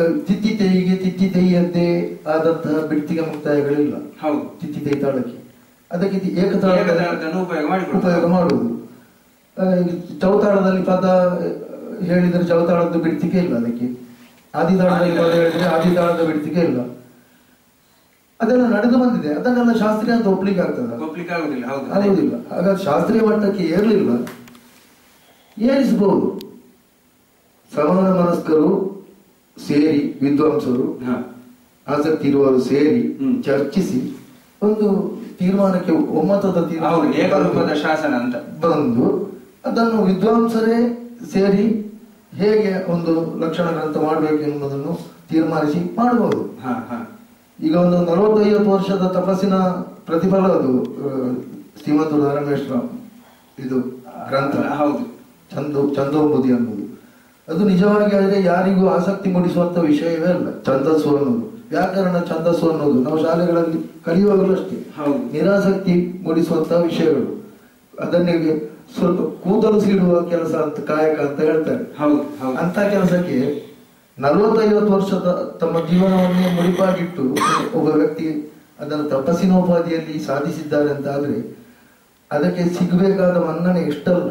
ತಿಥಿತೆಯದ್ದೇ ಆದಂತಹ ಬಿಡ್ತಿಗೆ ಮುಕ್ತಾಯಗಳಿಲ್ಲ ತಿಥಿತೈ ತಾಳಕ್ಕೆ. ಅದಕ್ಕೆ ಏಕತಾಳ ಉಪಯೋಗ ಮಾಡುವುದು. ಚೌತಾಳದಲ್ಲಿ ಪದ ಹೇಳಿದ್ರೆ ಚೌತಾಳದ ಬಿಡ್ತಿಗೆ ಇಲ್ಲ, ಅದಕ್ಕೆ ಆದಿತಾಳದಲ್ಲಿ ಪದ ಹೇಳಿದ್ರೆ ಆದಿತಾಳದ ಬಿಡ್ತಿಗೆ ಇಲ್ಲ. ಅದೆಲ್ಲ ನಡೆದು ಬಂದಿದೆ. ಅದನ್ನೆಲ್ಲ ಶಾಸ್ತ್ರೀಯ ಅಂತ ಒಪ್ಲಿಕ್ಕೆ ಆಗುದಿಲ್ಲ. ಹಾಗಾಗಿ ಶಾಸ್ತ್ರೀಯ ಮಟ್ಟಕ್ಕೆ ಏರ್ಲಿಲ್ಲ. ಏರಿಸಬಹುದು. ಸಮಾನ ಮನಸ್ಕರು ಸೇರಿ, ವಿದ್ವಾಂಸರು ಆಸಕ್ತಿ ಇರುವವರು ಸೇರಿ ಚರ್ಚಿಸಿ ಒಂದು ತೀರ್ಮಾನಕ್ಕೆ, ಒಮ್ಮತದ ತೀರ್ಮಾನ ಶಾಸನ ಅಂತ ಬಂದು ಅದನ್ನು ವಿದ್ವಾಂಸರೇ ಸೇರಿ ಹೇಗೆ ಒಂದು ಲಕ್ಷಣ ಗ್ರಂಥ ಮಾಡಬೇಕು ಎನ್ನುವುದನ್ನು ತೀರ್ಮಾನಿಸಿ ಮಾಡಬಹುದು. ಈಗ ಒಂದು 40-50 ವರ್ಷದ ತಪಸ್ಸಿನ ಪ್ರತಿಫಲ ಅದು ಶ್ರೀಮಂತೂರು ನಾರಾಯಣೇಶ್ವರ ಇದು ಗ್ರಂಥ ಚಂದೋಂಬುದಿ ಅನ್ನೋದು. ಅದು ನಿಜವಾಗಿ ಆದರೆ ಯಾರಿಗೂ ಆಸಕ್ತಿ ಮೂಡಿಸುವಂತ ವಿಷಯವೇ ಅಲ್ಲ. ಛಂದಸ್ಸು ಅನ್ನೋದು, ವ್ಯಾಕರಣ ಛಂದಸ್ಸು ಅನ್ನೋದು ನಾವು ಶಾಲೆಗಳಲ್ಲಿ ಕಲಿಯುವಾಗಲೂ ಅಷ್ಟೇ ನಿರಾಸಕ್ತಿ ಮೂಡಿಸುವಂತಹ ವಿಷಯಗಳು. ಅದನ್ನೇ ಸ್ವಲ್ಪ ಕೂದಲು ಸೀಡುವ ಕೆಲಸ ಅಂತ, ಕಾಯಕ ಅಂತ ಹೇಳ್ತಾರೆ. ಅಂತ ಕೆಲಸಕ್ಕೆ 40-50 ವರ್ಷದ ತಮ್ಮ ಜೀವನವನ್ನೇ ಮುಡಿಪಾಗಿಟ್ಟು ಒಬ್ಬ ವ್ಯಕ್ತಿ ಅದನ್ನು ತಪಸ್ಸಿನೋಪಾದಿಯಲ್ಲಿ ಸಾಧಿಸಿದ್ದಾರೆ ಅಂತ ಆದ್ರೆ ಅದಕ್ಕೆ ಸಿಗಬೇಕಾದ ಮನ್ನಣೆ ಎಷ್ಟಲ್ಲ.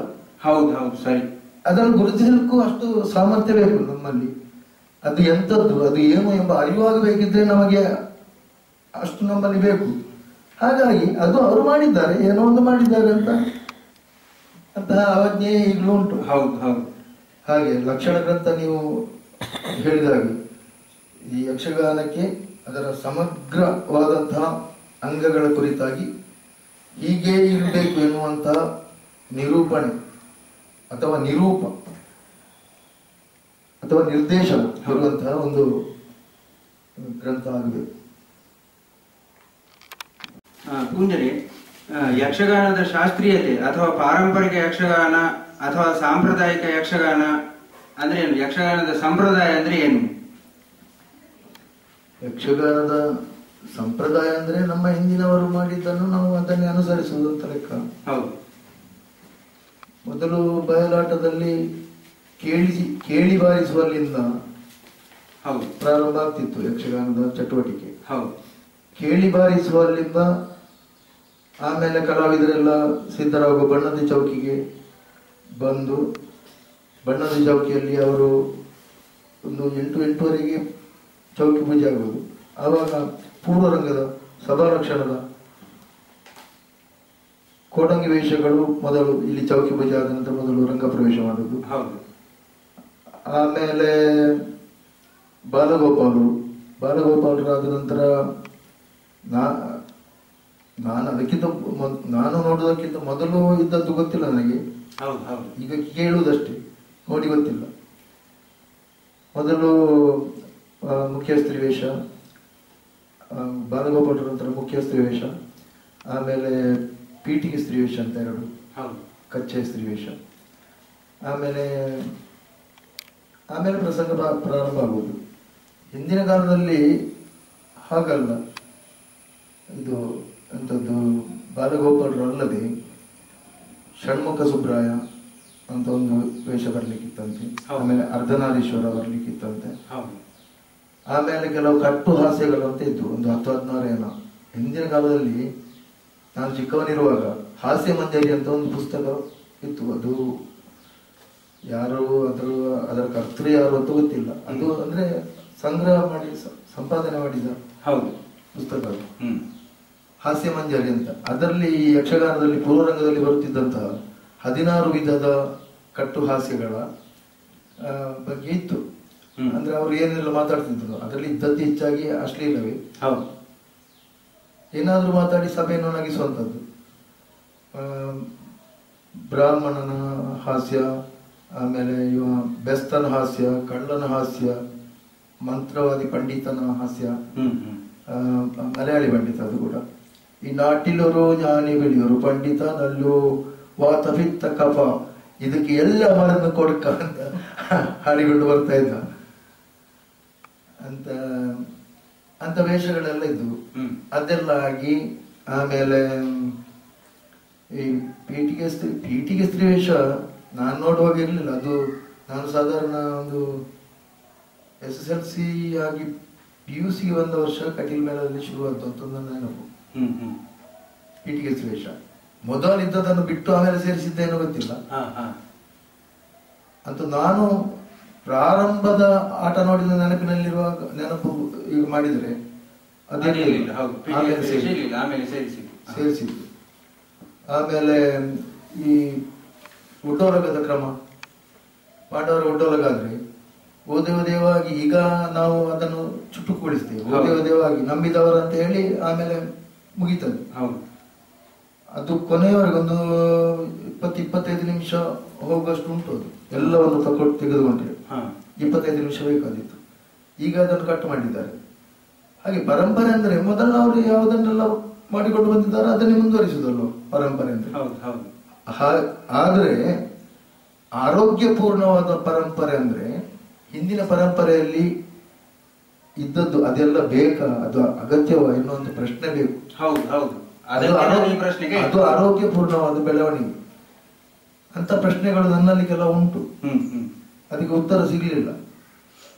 ಸರಿ. ಅದನ್ನು ಗುರುತಿಸಲಿಕ್ಕೂ ಅಷ್ಟು ಸಾಮರ್ಥ್ಯ ಬೇಕು ನಮ್ಮಲ್ಲಿ. ಅದು ಎಂಥದ್ದು, ಅದು ಏನು ಎಂಬ ಅರಿವಾಗಬೇಕಿದ್ರೆ ನಮಗೆ ಅಷ್ಟು ನಮ್ಮಲ್ಲಿ ಬೇಕು. ಹಾಗಾಗಿ ಅದು ಅವರು ಮಾಡಿದ್ದಾರೆ, ಏನೋ ಒಂದು ಮಾಡಿದ್ದಾರೆ ಅಂತಹ ಅವಜ್ಞೆ ಈಗಲೂ ಉಂಟು. ಹಾಗೆ ಲಕ್ಷಣ ಗ್ರಂಥ ನೀವು ಹೇಳಿದಾಗೆ ಈ ಯಕ್ಷಗಾನಕ್ಕೆ ಅದರ ಸಮಗ್ರವಾದಂತಹ ಅಂಗಗಳ ಕುರಿತಾಗಿ ಹೀಗೆ ಇರಬೇಕು ಎನ್ನುವಂತಹ ನಿರೂಪಣೆ ಅಥವಾ ನಿರೂಪ ಅಥವಾ ನಿರ್ದೇಶನ ಇರುವಂತಹ ಒಂದು ಗ್ರಂಥ ಆಗಬೇಕು. ಪೂಂಜರಿ, ಯಕ್ಷಗಾನದ ಶಾಸ್ತ್ರೀಯತೆ ಅಥವಾ ಪಾರಂಪರಿಕ ಯಕ್ಷಗಾನ ಅಥವಾ ಸಾಂಪ್ರದಾಯಿಕ ಯಕ್ಷಗಾನ ಅಂದ್ರೆ ಏನು? ಯಕ್ಷಗಾನದ ಸಂಪ್ರದಾಯ ಅಂದ್ರೆ ಏನು? ಯಕ್ಷಗಾನದ ಸಂಪ್ರದಾಯ ಅಂದ್ರೆ ನಮ್ಮ ಹಿಂದಿನವರು ಮಾಡಿದ್ದನ್ನು ನಾವು ಅದನ್ನೇ ಅನುಸರಿಸುವುದು ಅಂತ ಲೆಕ್ಕ. ಮೊದಲು ಬಯಲಾಟದಲ್ಲಿ ಕೇಳಿ ಬಾರಿಸುವಲ್ಲಿಂದ ಪ್ರಾರಂಭ ಆಗ್ತಿತ್ತು ಯಕ್ಷಗಾನದ ಚಟುವಟಿಕೆ. ಕೇಳಿ ಬಾರಿಸುವಲ್ಲಿಂದ ಆಮೇಲೆ ಕಲಾವಿದರೆಲ್ಲ ಸಿದ್ಧರಾಗುವ ಬಣ್ಣದ ಚೌಕಿಗೆ ಬಂದು, ಬಣ್ಣದ ಚೌಕಿಯಲ್ಲಿ ಅವರು ಒಂದು 8-8:30 ಚೌಕಿ ಪೂಜೆ ಆಗುವುದು. ಆವಾಗ ಪೂರ್ವರಂಗದ ಸಭಾರಕ್ಷಣದ ಕೋಟಂಗಿ ವೇಷಗಳು ಮೊದಲು ಇಲ್ಲಿ ಚೌಕಿ ಪೂಜೆ ಆದ ನಂತರ ಮೊದಲು ರಂಗ ಪ್ರವೇಶ ಮಾಡುವುದು. ಆಮೇಲೆ ಬಾಲಗೋಪಾಲರಾದ ನಂತರ ನಾನು ನೋಡುವುದಕ್ಕಿಂತ ಮೊದಲು ಇದ್ದದ್ದು ಗೊತ್ತಿಲ್ಲ ನನಗೆ, ಈಗ ಕೇಳುವುದಷ್ಟೇ, ನೋಡಿ ಗೊತ್ತಿಲ್ಲ. ಮೊದಲು ಮುಖ್ಯಸ್ತ್ರೀ ವೇಷ, ಬಾಲಗೋಪಾಲರ ನಂತರ ಮುಖ್ಯಸ್ತ್ರೀ ವೇಷ, ಆಮೇಲೆ ಪೀಠಿಗೆ ಸ್ತ್ರೀ ವೇಷ ಅಂತ ಎರಡು, ಕಚ್ಚೆ ಸ್ತ್ರೀ ವೇಷ, ಆಮೇಲೆ ಪ್ರಸಂಗ ಪ್ರಾರಂಭ ಆಗುವುದು. ಹಿಂದಿನ ಕಾಲದಲ್ಲಿ ಹಾಗಲ್ಲ, ಇದು ಎಂಥದ್ದು ಬಾಲಗೋಪಾಲರು ಅಲ್ಲದೆ ಷಣ್ಮುಖ ಸುಬ್ರಾಯ ಅಂತ ಒಂದು ವೇಷ ಬರ್ಲಿಕ್ಕಿತ್ತಂತೆ, ಆಮೇಲೆ ಅರ್ಧನಾರೀಶ್ವರ ಬರ್ಲಿಕ್ಕಿತ್ತಂತೆ, ಆಮೇಲೆ ಕೆಲವು ಕಟ್ಟು ಹಾಸ್ಯಗಳು ಅಂತ ಇದ್ವು, ಒಂದು 10-16 ಏನೋ. ಹಿಂದಿನ ಕಾಲದಲ್ಲಿ ನಾನು ಚಿಕ್ಕವನಿರುವಾಗ ಹಾಸ್ಯ ಮಂಜರಿ ಅಂತ ಒಂದು ಪುಸ್ತಕ ಇತ್ತು. ಅದು ಯಾರು ಅದರ ಕರ್ತೃ ಯಾರು ಅಂತ ಗೊತ್ತಿಲ್ಲ. ಅದು ಅಂದ್ರೆ ಸಂಗ್ರಹ ಮಾಡಿ ಸಂಪಾದನೆ ಮಾಡಿದ ಪುಸ್ತಕ ಅದು, ಹಾಸ್ಯ ಮಂಜರಿ ಅಂತ. ಅದರಲ್ಲಿ ಯಕ್ಷಗಾನದಲ್ಲಿ ಪೂರ್ವರಂಗದಲ್ಲಿ ಬರುತ್ತಿದ್ದಂತಹ 16 ವಿಧದ ಕಟ್ಟು ಹಾಸ್ಯಗಳ ಬಗ್ಗೆ ಇತ್ತು. ಅಂದ್ರೆ ಅವ್ರು ಏನೆಲ್ಲ ಮಾತಾಡ್ತಿದ್ರು, ಅದರಲ್ಲಿ ಇದ್ದದ್ದು ಹೆಚ್ಚಾಗಿ ಅಶ್ಲೀಲವೇ, ಏನಾದ್ರೂ ಮಾತಾಡಿ ಸಭೆಯನ್ನು ನಗಿಸುವಂಥದ್ದು. ಬ್ರಾಹ್ಮಣನ ಹಾಸ್ಯ, ಆಮೇಲೆ ಇವ ಬೆಸ್ತನ ಹಾಸ್ಯ, ಕಳ್ಳನ ಹಾಸ್ಯ, ಮಂತ್ರವಾದಿ ಪಂಡಿತನ ಹಾಸ್ಯ, ಮಲಯಾಳಿ ಪಂಡಿತ ಅದು ಕೂಡ. ಈ ನಾಟಿಲರು ಜ್ಞಾನಿ ಬೆಳೆಯೋರು ಪಂಡಿತ ನಲ್ಲು ವಾತ ಪಿತ್ತ ಕಫ ಇದಕ್ಕೆ ಎಲ್ಲ ಮರನ್ನು ಕೊಡ್ಕ ಅಂತ ಹಾಡಿಕೊಂಡು ಬರ್ತಾ ಇದ್ದ. ಅಂತ ವೇಷಗಳೆಲ್ಲ ಇದ್ವು. ಅದೆಲ್ಲ ಆಗಿ ಆಮೇಲೆ ಈ ಪೀಠಿಗೆ ಸ್ತ್ರೀ ವೇಷ ನಾನು ನೋಡುವಾಗ ಇರ್ಲಿಲ್ಲ. ಅದು ನಾನು ಸಾಧಾರಣ ಒಂದು SSLC ಆಗಿ PUC ಒಂದು ವರ್ಷ ಕಟೀಲ್ ಮೇಳದಲ್ಲಿ ಶುರುವಾಯ್ತು ಅಂತ ನನ್ನ ನೆನಪು. ಪೀಠಿಗೆ ಸ್ತ್ರೀ ವೇಷ ಮೊದಲಿದ್ದದನ್ನು ಬಿಟ್ಟು ಆಮೇಲೆ ಸೇರಿಸಿದ್ದೇನೋ ಗೊತ್ತಿಲ್ಲ. ಅಂತ ನಾನು ಪ್ರಾರಂಭದ ಆಟ ನೋಡಿದ ನೆನಪು ಈಗ ಮಾಡಿದರೆ ಸೇರಿಸಿದ್ದು. ಆಮೇಲೆ ಈ ಒಡ್ಡೋಲಗದ ಕ್ರಮ, ಪಾಂಡವರ ಒಡ್ಡೋಲಗಾದ್ರೆ ಓದೇವದೇವಾಗಿ ಈಗ ನಾವು ಅದನ್ನು ಚುಟುಕುಗೊಳಿಸ್ತೇವೆ. ಓದೇವದೇವಾಗಿ ನಂಬಿದವರು ಅಂತ ಹೇಳಿ ಆಮೇಲೆ ಮುಗಿತದೆ. ಅದು ಕೊನೆಯವರೆಗೆ ಒಂದು 20-25 ನಿಮಿಷ ಹೋಗುವಷ್ಟು ಉಂಟು. ಅದು ಎಲ್ಲವನ್ನು ತೆಗೆದುಕೊಂಡ್ರೆ 25 ನಿಮಿಷ ಬೇಕಾದಿತ್ತು. ಈಗ ಅದನ್ನು ಕಟ್ ಮಾಡಿದ್ದಾರೆ. ಹಾಗೆ ಪರಂಪರೆ ಅಂದ್ರೆ ಮೊದಲು ಅವರು ಯಾವುದನ್ನೆಲ್ಲ ಮಾಡಿಕೊಂಡು ಬಂದಿದ್ದಾರೆ ಅದನ್ನೇ ಮುಂದುವರಿಸುದಲ್ವ ಪರಂಪರೆ ಅಂದ್ರೆ. ಆದ್ರೆ ಆರೋಗ್ಯಪೂರ್ಣವಾದ ಪರಂಪರೆ ಅಂದ್ರೆ ಹಿಂದಿನ ಪರಂಪರೆಯಲ್ಲಿ ಇದ್ದದ್ದು ಅದೆಲ್ಲ ಬೇಕಾ, ಅದು ಅಗತ್ಯವ ಎನ್ನುವಂತ ಪ್ರಶ್ನೆ ಬೇಕು. ಅದು ಆರೋಗ್ಯಪೂರ್ಣವಾದ ಬೆಳವಣಿಗೆ ಅಂತ ಪ್ರಶ್ನೆಗಳು ನನ್ನಲ್ಲಿ ಕೆಲವು ಉಂಟು. ಅದಕ್ಕೆ ಉತ್ತರ ಸಿಗಲಿಲ್ಲ.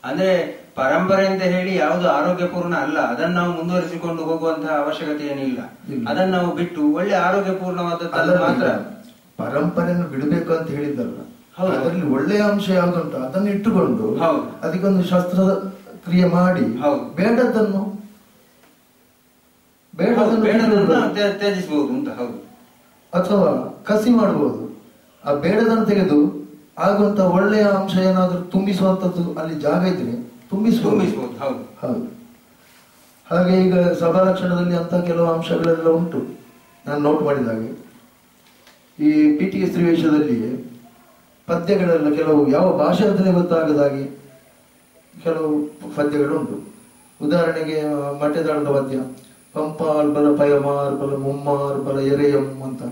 ಅಂದ್ರೆ ಪರಂಪರೆ ಅಂತ ಹೇಳಿ ಯಾವುದು ಆರೋಗ್ಯಪೂರ್ಣ ಅಲ್ಲ, ಅದನ್ನು ನಾವು ಮುಂದುವರಿಸಿಕೊಂಡು ಹೋಗುವಂತಹ ಅವಶ್ಯಕತೆ ಏನಿಲ್ಲ. ಅದನ್ನು ನಾವು ಬಿಟ್ಟು ಒಳ್ಳೆ ಆರೋಗ್ಯಪೂರ್ಣವಾದದ್ದು ಮಾತ್ರ. ಪರಂಪರೆಯನ್ನು ಬಿಡಬೇಕು ಅಂತ ಹೇಳಿದ್ದಲ್ಲ, ಅದರಲ್ಲಿ ಒಳ್ಳೆಯ ಅಂಶ ಯಾವ್ದುಂಟು ಅದನ್ನು ಇಟ್ಟುಕೊಂಡು ಅದಕ್ಕೊಂದು ಶಸ್ತ್ರಕ್ರಿಯೆ ಮಾಡಿ ಬೇಡದನ್ನು ತ್ಯಜಿಸಬಹುದು ಅಂತ, ಅಥವಾ ಕಸಿ ಮಾಡಬಹುದು. ಆ ಬೇಡದನ್ನು ತೆಗೆದು ಆಗುವಂತ ಒಳ್ಳೆಯ ಅಂಶ ಏನಾದ್ರೂ ತುಂಬಿಸುವಂತದ್ದು ಅಲ್ಲಿ ಜಾಗ ಇದ್ರೆ ತುಂಬಿಸಬಹುದು. ಹೌದು. ಹಾಗೆ ಈಗ ಸಭಾಲಕ್ಷಣದಲ್ಲಿ ಅಂತ ಕೆಲವು ಅಂಶಗಳೆಲ್ಲ ಉಂಟು. ನಾನು ನೋಟ್ ಮಾಡಿದಾಗೆ ಈ ಪೀಠಿಗೆ ಸ್ತ್ರೀ ವೇಷದಲ್ಲಿ ಪದ್ಯಗಳೆಲ್ಲ ಕೆಲವು ಯಾವ ಭಾಷೆ ಅಂತಲೇ ಗೊತ್ತಾಗದಾಗೆ ಕೆಲವು ಪದ್ಯಗಳು ಉಂಟು. ಉದಾಹರಣೆಗೆ ಮಟ್ಟೆದಾಳದ ಪದ್ಯ, ಪಂಪಾಲ್ ಬಲ ಪಯಮಾರ್ ಬಲ ಮುಮ್ಮಾರ್ ಬಲ ಎರೆಯಂ ಅಂತ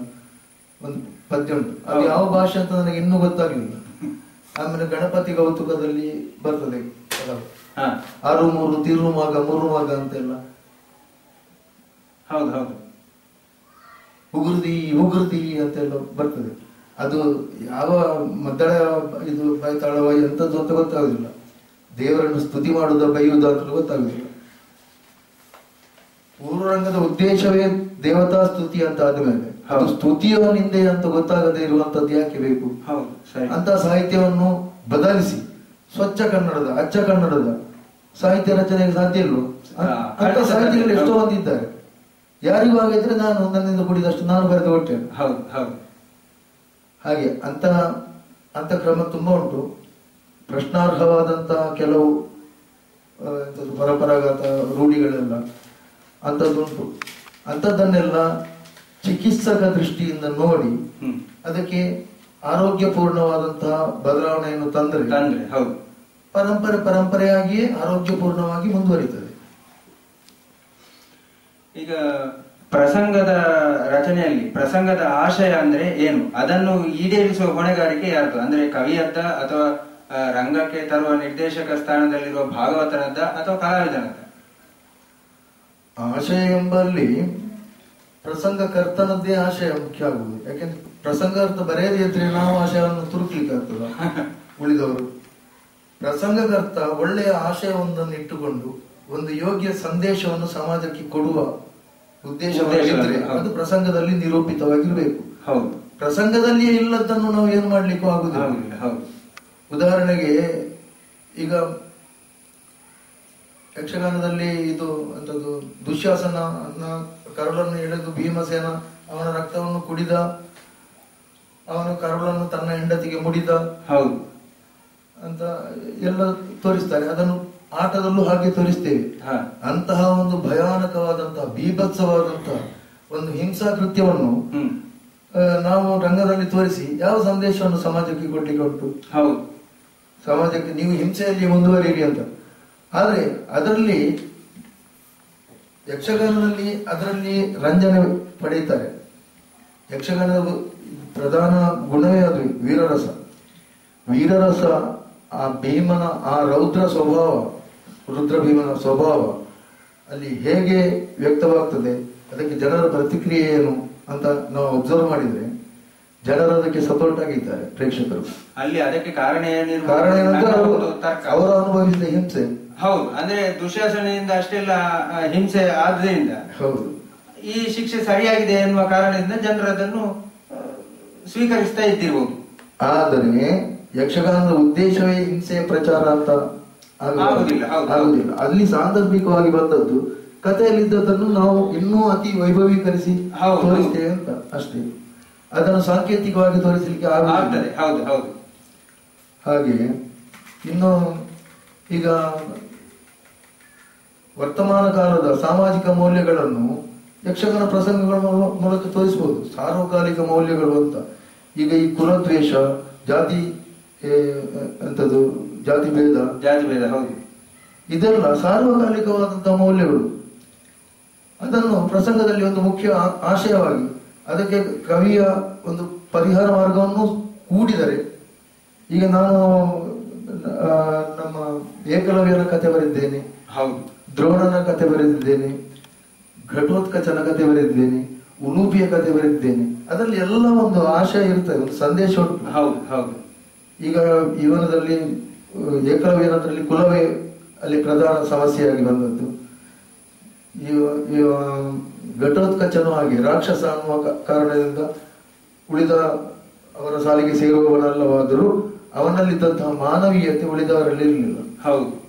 ಒಂದು ಪದ್ಯ ಉಂಟು. ಅದು ಯಾವ ಭಾಷೆ ಅಂತ ನನಗೆ ಇನ್ನೂ ಗೊತ್ತಾಗ್ಲಿಲ್ಲ. ಆಮೇಲೆ ಗಣಪತಿ ಕೌತುಕದಲ್ಲಿ ಬರ್ತದೆ 6-3 ತಿರುಮಾಗ 3 ಮಾಗ ಅಂತೆಲ್ಲ. ಉಗುರ್ದಿ ಅಂತೆಲ್ಲ ಬರ್ತದೆ. ಅದು ಯಾವ ಮದ್ದಳ ಇದು ಬೈತಾಳವ ಎಂತದ್ದು ಅಂತ ಗೊತ್ತಾಗುದಿಲ್ಲ. ದೇವರನ್ನು ಸ್ತುತಿ ಮಾಡುವುದ ಬೈಯುವುದ ಅಂತ ಗೊತ್ತಾಗುದಿಲ್ಲ. ಪೂರ್ವರಂಗದ ಉದ್ದೇಶವೇ ದೇವತಾ ಸ್ತುತಿ ಅಂತ ಆದ್ಮೇಲೆ ಅದು ಸ್ತುತಿಯೋ ನಿಂದೆ ಅಂತ ಗೊತ್ತಾಗದೇ ಇರುವಂತದ್ದು ಯಾಕೆ ಬೇಕು? ಅಂತ ಸಾಹಿತ್ಯವನ್ನು ಬದಲಿಸಿ ಸ್ವಚ್ಛ ಕನ್ನಡದ ಅಚ್ಚ ಕನ್ನಡದ ಸಾಹಿತ್ಯ ರಚನೆಗೆ ಸಾಧ್ಯ ಇಲ್ವೋ? ಅಂತ ಸಾಹಿತ್ಯಗಳು ಎಷ್ಟೋ ಹೊಂದಿದ್ದಾರೆ. ಯಾರಿಗೂ ಆಗಿದ್ರೆ ನಾನು ನನ್ನಿಂದ ಕೂಡಿದಷ್ಟು ನಾನು ಬರೆದು ಕೊಟ್ಟೇನೆ. ಹಾಗೆ ಅಂತ ಕ್ರಮ ತುಂಬಾ ಉಂಟು. ಪ್ರಶ್ನಾರ್ಹವಾದಂತ ಕೆಲವು ಪರಂಪರಾಗತ ರೂಢಿಗಳೆಲ್ಲ ಅಂತದ್ದುಂಟು. ಅಂಥದ್ದನ್ನೆಲ್ಲ ಚಿಕಿತ್ಸಕ ದೃಷ್ಟಿಯಿಂದ ನೋಡಿ ಅದಕ್ಕೆ ಆರೋಗ್ಯಪೂರ್ಣವಾದಂತಹ ಬದಲಾವಣೆಯನ್ನು ತಂದ್ರೆ ಪರಂಪರೆಯಾಗಿಯೇ ಆರೋಗ್ಯಪೂರ್ಣವಾಗಿ ಮುಂದುವರಿತದೆ. ಈಗ ಪ್ರಸಂಗದ ರಚನೆಯಲ್ಲಿ ಪ್ರಸಂಗದ ಆಶಯ ಅಂದ್ರೆ ಏನು, ಅದನ್ನು ಈಡೇರಿಸುವ ಹೊಣೆಗಾರಿಕೆ ಯಾರ್ದು? ಅಂದ್ರೆ ಕವಿಯದ್ದ ಅಥವಾ ರಂಗಕ್ಕೆ ತರುವ ನಿರ್ದೇಶಕ ಸ್ಥಾನದಲ್ಲಿರುವ ಭಾಗವತನದ್ದ ಅಥವಾ ಕಲಾವಿದನದ್ದ? ಆಶಯ ಎಂಬಲ್ಲಿ ಪ್ರಸಂಗಕರ್ತನದ್ದೇ ಆಶಯ ಮುಖ್ಯ ಆಗುವುದು. ಯಾಕೆಂದ್ರೆ ಪ್ರಸಂಗಾರ್ಥ ಬರೆಯದೇ ಇದ್ರೆ ನಾವು ಆಶಯವನ್ನು ತುರುಕ್ಲಿಕ್ಕೆ ಆಗ್ತದ ಉಳಿದವರು. ಪ್ರಸಂಗಕರ್ತ ಒಳ್ಳೆಯ ಆಶಯವೊಂದನ್ನು ಇಟ್ಟುಕೊಂಡು ಒಂದು ಯೋಗ್ಯ ಸಂದೇಶವನ್ನು ಸಮಾಜಕ್ಕೆ ಕೊಡುವ ಉದ್ದೇಶವಾಗಿದ್ರೆ ಅದು ಪ್ರಸಂಗದಲ್ಲಿ ನಿರೂಪಿತವಾಗಿರಬೇಕು. ಪ್ರಸಂಗದಲ್ಲಿಯೇ ಇಲ್ಲದನ್ನು ನಾವು ಏನು ಮಾಡ್ಲಿಕ್ಕೂ ಆಗುದಿಲ್ಲ. ಉದಾಹರಣೆಗೆ ಈಗ ಯಕ್ಷಗಾನದಲ್ಲಿ ಇದು ಅಂತದ್ದು ದುಶ್ಯಾಸನ ಕರುಳನ್ನು ಎಳೆದು ಭೀಮಸೇನ ಅವನ ರಕ್ತವನ್ನು ಕುಡಿದ, ಅವನು ಕರುಳನ್ನು ತನ್ನ ಹೆಂಡತಿಗೆ ಮುಡಿದ ಅಂತ ಎಲ್ಲ ತೋರಿಸ್ತಾರೆ. ಅದನ್ನು ಆಟದಲ್ಲೂ ಹಾಗೆ ತೋರಿಸ್ತೇವೆ. ಅಂತಹ ಒಂದು ಭಯಾನಕವಾದಂತಹ ಬೀಭತ್ಸವಾದಂತಹ ಒಂದು ಹಿಂಸಾ ಕೃತ್ಯವನ್ನು ನಾವು ರಂಗದಲ್ಲಿ ತೋರಿಸಿ ಯಾವ ಸಂದೇಶವನ್ನು ಸಮಾಜಕ್ಕೆ ಕೊಡ್ಲಿಕ್ಕೆ ಉಂಟು? ಸಮಾಜಕ್ಕೆ ನೀವು ಹಿಂಸೆಯಲ್ಲಿ ಮುಂದುವರಿಯಿರಿ ಅಂತ. ಆದ್ರೆ ಅದರಲ್ಲಿ ಯಕ್ಷಗಾನದಲ್ಲಿ ಅದರಲ್ಲಿ ರಂಜನೆ ಪಡೆಯುತ್ತಾರೆ. ಯಕ್ಷಗಾನದ ಪ್ರಧಾನ ಗುಣವೇ ಅದು ವೀರರಸ. ವೀರರಸ, ಆ ಭೀಮನ ಆ ರೌದ್ರ ಸ್ವಭಾವ, ರುದ್ರ ಭೀಮನ ಸ್ವಭಾವ ಅಲ್ಲಿ ಹೇಗೆ ವ್ಯಕ್ತವಾಗ್ತದೆ, ಅದಕ್ಕೆ ಜನರ ಪ್ರತಿಕ್ರಿಯೆ ಏನು ಅಂತ ನಾವು ಅಬ್ಸರ್ವ್ ಮಾಡಿದ್ರೆ ಜನರು ಅದಕ್ಕೆ ಸಪೋರ್ಟ್ ಆಗಿದ್ದಾರೆ ಪ್ರೇಕ್ಷಕರು. ಅಲ್ಲಿ ಅದಕ್ಕೆ ಕಾರಣ ಏನಂದ್ರೆ ಅವರು ಅನುಭವಿಸಿದ ಹಿಂಸೆ. ಹೌದು, ಅಂದ್ರೆ ದುಶ್ಯಾಸನೆಯಿಂದ ಅಷ್ಟೆಲ್ಲ ಹಿಂಸೆ ಆದ್ರಿಂದ ಹೌದು ಈ ಶಿಕ್ಷೆ ಸರಿಯಾಗಿದೆ ಎನ್ನುವ ಕಾರಣದಿಂದ ಜನರು ಅದನ್ನು ಸ್ವೀಕರಿಸ್ತಾ ಇದ್ದಿರಬಹುದು. ಆದರೆ ಯಕ್ಷಗಾನದ ಉದ್ದೇಶವೇ ಹಿಂಸೆಯ ಪ್ರಚಾರ ಅಂತ ಆಗುದಿಲ್ಲ. ಅಲ್ಲಿ ಸಾಂದರ್ಭಿಕವಾಗಿ ಬಂದದ್ದು ಕಥೆಯಲ್ಲಿದ್ದದನ್ನು ನಾವು ಇನ್ನೂ ಅತಿ ವೈಭವೀಕರಿಸಿ ತೋರಿಸ್ತೇವೆ ಅಂತ ಅಷ್ಟೇ. ಅದನ್ನು ಸಾಂಕೇತಿಕವಾಗಿ ತೋರಿಸಲಿಕ್ಕೆ ಆಗುತ್ತದೆ. ಹಾಗೆ ಇನ್ನು ಈಗ ವರ್ತಮಾನ ಕಾಲದ ಸಾಮಾಜಿಕ ಮೌಲ್ಯಗಳನ್ನು ಯಕ್ಷಗಾನ ಪ್ರಸಂಗಗಳ ಮೂಲಕ ತೋರಿಸಬಹುದು. ಸಾರ್ವಕಾಲಿಕ ಮೌಲ್ಯಗಳು ಅಂತ. ಈಗ ಈ ಕುಲದ್ವೇಷ, ಜಾತಿ ಅಂತದ್ದು, ಜಾತಿ ಭೇದ, ಹೌದು, ಇದೆಲ್ಲ ಸಾರ್ವಕಾಲಿಕವಾದಂತಹ ಮೌಲ್ಯಗಳು. ಅದನ್ನು ಪ್ರಸಂಗದಲ್ಲಿ ಒಂದು ಮುಖ್ಯ ಆಶಯವಾಗಿ ಅದಕ್ಕೆ ಕವಿಯ ಒಂದು ಪರಿಹಾರ ಮಾರ್ಗವನ್ನು ಹೂಡಿದರೆ. ಈಗ ನಾನು ನಮ್ಮ ಏಕಲವ್ಯನ ಕಥೆ ಬರೆದಿದ್ದೇನೆ, ದ್ರೋಣನ ಕಥೆ ಬರೆದಿದ್ದೇನೆ, ಘಟೋತ್ಕಚನ ಕಥೆ ಬರೆದಿದ್ದೇನೆ, ಉಲೂಪಿಯ ಕಥೆ ಬರೆದಿದ್ದೇನೆ. ಅದರಲ್ಲಿ ಎಲ್ಲ ಒಂದು ಆಶಯ ಇರ್ತದೆ, ಒಂದು ಸಂದೇಶ ಉಂಟು. ಈಗ ಇವನದಲ್ಲಿ ಏಕಲವ್ಯನದ್ರಲ್ಲಿ ಕುಲವೇ ಅಲ್ಲಿ ಪ್ರಧಾನ ಸಮಸ್ಯೆಯಾಗಿ ಬಂದದ್ದು. ಘಟೋತ್ಕಚನು ಹಾಗೆ ರಾಕ್ಷಸ ಅನ್ನುವ ಕಾರಣದಿಂದ ಉಳಿದ ಅವರ ಸಾಲಿಗೆ ಸೇರುವವನಲ್ಲವಾದರೂ ಅವನಲ್ಲಿದ್ದಂತಹ ಮಾನವೀಯತೆ ಉಳಿದವರಲ್ಲಿ ಇರಲಿಲ್ಲ.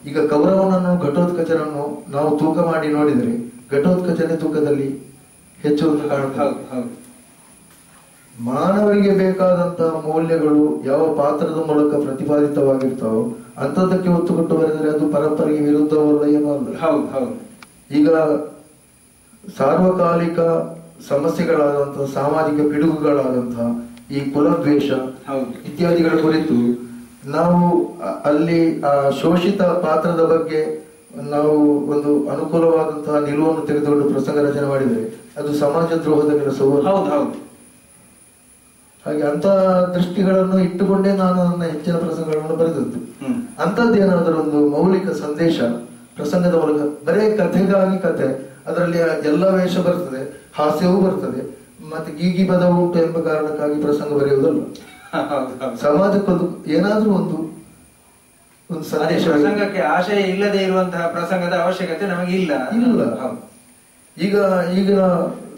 ಈಗ ಕೌರವನನ್ನು ಘಟೋತ್ಕಚನನ್ನು ನಾವು ತೂಕ ಮಾಡಿ ನೋಡಿದರೆ ಘಟೋತ್ಕಚನೆ ತೂಕದಲ್ಲಿ ಹೆಚ್ಚು ಕಾಣುತ್ತದೆ. ಮಾನವರಿಗೆ ಬೇಕಾದಂತಹ ಮೌಲ್ಯಗಳು ಯಾವ ಪಾತ್ರದ ಮೂಲಕ ಪ್ರತಿಪಾದಿತವಾಗಿರ್ತಾವೋ ಅಂತದಕ್ಕೆ ಒತ್ತು ಕೊಟ್ಟು ಬರೆದರೆ ಅದು ಪರಂಪರೆಗೆ ವಿರುದ್ಧವಲ್ಲ ಏನೋ ಅಲ್ಲ. ಈಗ ಸಾರ್ವಕಾಲಿಕ ಸಮಸ್ಯೆಗಳಾದಂತಹ, ಸಾಮಾಜಿಕ ಪಿಡುಗುಗಳಾದಂತಹ ಈ ಕುಲದ್ವೇಷ ಇತ್ಯಾದಿಗಳ ಕುರಿತು ನಾವು ಅಲ್ಲಿ ಆ ಶೋಷಿತ ಪಾತ್ರದ ಬಗ್ಗೆ ನಾವು ಒಂದು ಅನುಕೂಲವಾದಂತಹ ನಿಲುವನ್ನು ತೆಗೆದುಕೊಂಡು ಪ್ರಸಂಗ ರಚನೆ ಮಾಡಿದರೆ ಅದು ಸಮಾಜ ದ್ರೋಹದ ಕೆಲಸವು. ಹಾಗೆ ಅಂತ ದೃಷ್ಟಿಗಳನ್ನು ಇಟ್ಟುಕೊಂಡೇ ನಾನು ನನ್ನ ಹೆಚ್ಚಿನ ಪ್ರಸಂಗಗಳನ್ನು ಬರೆದದ್ದು. ಅಂತದ್ದೇನಾದರೂ ಒಂದು ಮೌಲಿಕ ಸಂದೇಶ ಪ್ರಸಂಗದ ಮೂಲಕ, ಬರೇ ಕಥೆಗಾಗಿ ಕಥೆ, ಅದರಲ್ಲಿ ಎಲ್ಲ ವೇಷ ಬರ್ತದೆ, ಹಾಸ್ಯವೂ ಬರ್ತದೆ, ಮತ್ತೆ ಗೀಗಿ ಪದ ಉಂಟು ಎಂಬ ಕಾರಣಕ್ಕಾಗಿ ಪ್ರಸಂಗ ಬರೆಯುವುದಲ್ಲ. ಸಮಾಜಕ್ಕೊಂದು ಏನಾದ್ರೂ ಒಂದು ಸಂದೇಶ. ಪ್ರಸಂಗಕ್ಕೆ ಆಶಯ ಇಲ್ಲದೆ ಇರುವಂತಹ ಪ್ರಸಂಗದ ಅವಶ್ಯಕತೆ ನಮಗೆ ಇಲ್ಲ. ಈಗ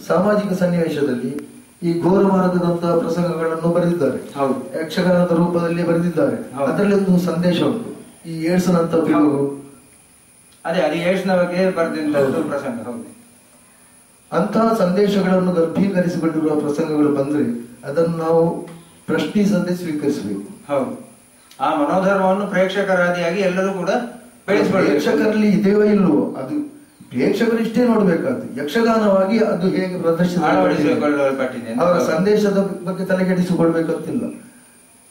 ಸಾಮಾಜಿಕ ಸನ್ನಿವೇಶದಲ್ಲಿ ಈ ಘೋರ ಮಾರ್ಗದಂತಹ ಪ್ರಸಂಗಗಳನ್ನು ಬರೆದಿದ್ದಾರೆ, ಯಕ್ಷಗಾನದ ರೂಪದಲ್ಲಿ ಬರೆದಿದ್ದಾರೆ. ಅದರಲ್ಲಿ ಒಂದು ಸಂದೇಶ ಉಂಟು. ಈ ಏಡ್ಸ್ನಂತ ಬಿಡುಗು, ಅದೇ ಏಡ್ಸ್ನ ಬಗ್ಗೆ ಬರೆದಿದ್ದ ಪ್ರಸಂಗ. ಅಂತಹ ಸಂದೇಶಗಳನ್ನು ಗರ್ಭೀಕರಿಸಿಕೊಂಡಿರುವ ಪ್ರಸಂಗಗಳು ಬಂದ್ರೆ ಅದನ್ನು ನಾವು ಪ್ರಶ್ನಿಸದೆ ಸ್ವೀಕರಿಸಬೇಕು. ಆ ಮನೋಧರ್ಮವನ್ನು ಪ್ರೇಕ್ಷಕರಾದಿಯಾಗಿ ಎಲ್ಲರೂ ಕೂಡ ಪ್ರೇಕ್ಷಕರಲ್ಲಿ ಇದೆಯೋ ಇಲ್ವೋ ಅದು ಪ್ರೇಕ್ಷಕರು ಇಷ್ಟೇ ನೋಡ್ಬೇಕಾದ್ದು. ಯಕ್ಷಗಾನವಾಗಿ ಅದು ಹೇಗೆ ಪ್ರದರ್ಶನ, ಅವರ ಸಂದೇಶದ ಬಗ್ಗೆ ತಲೆಕೆಡಿಸಿಕೊಳ್ಬೇಕಂತಿಲ್ಲ.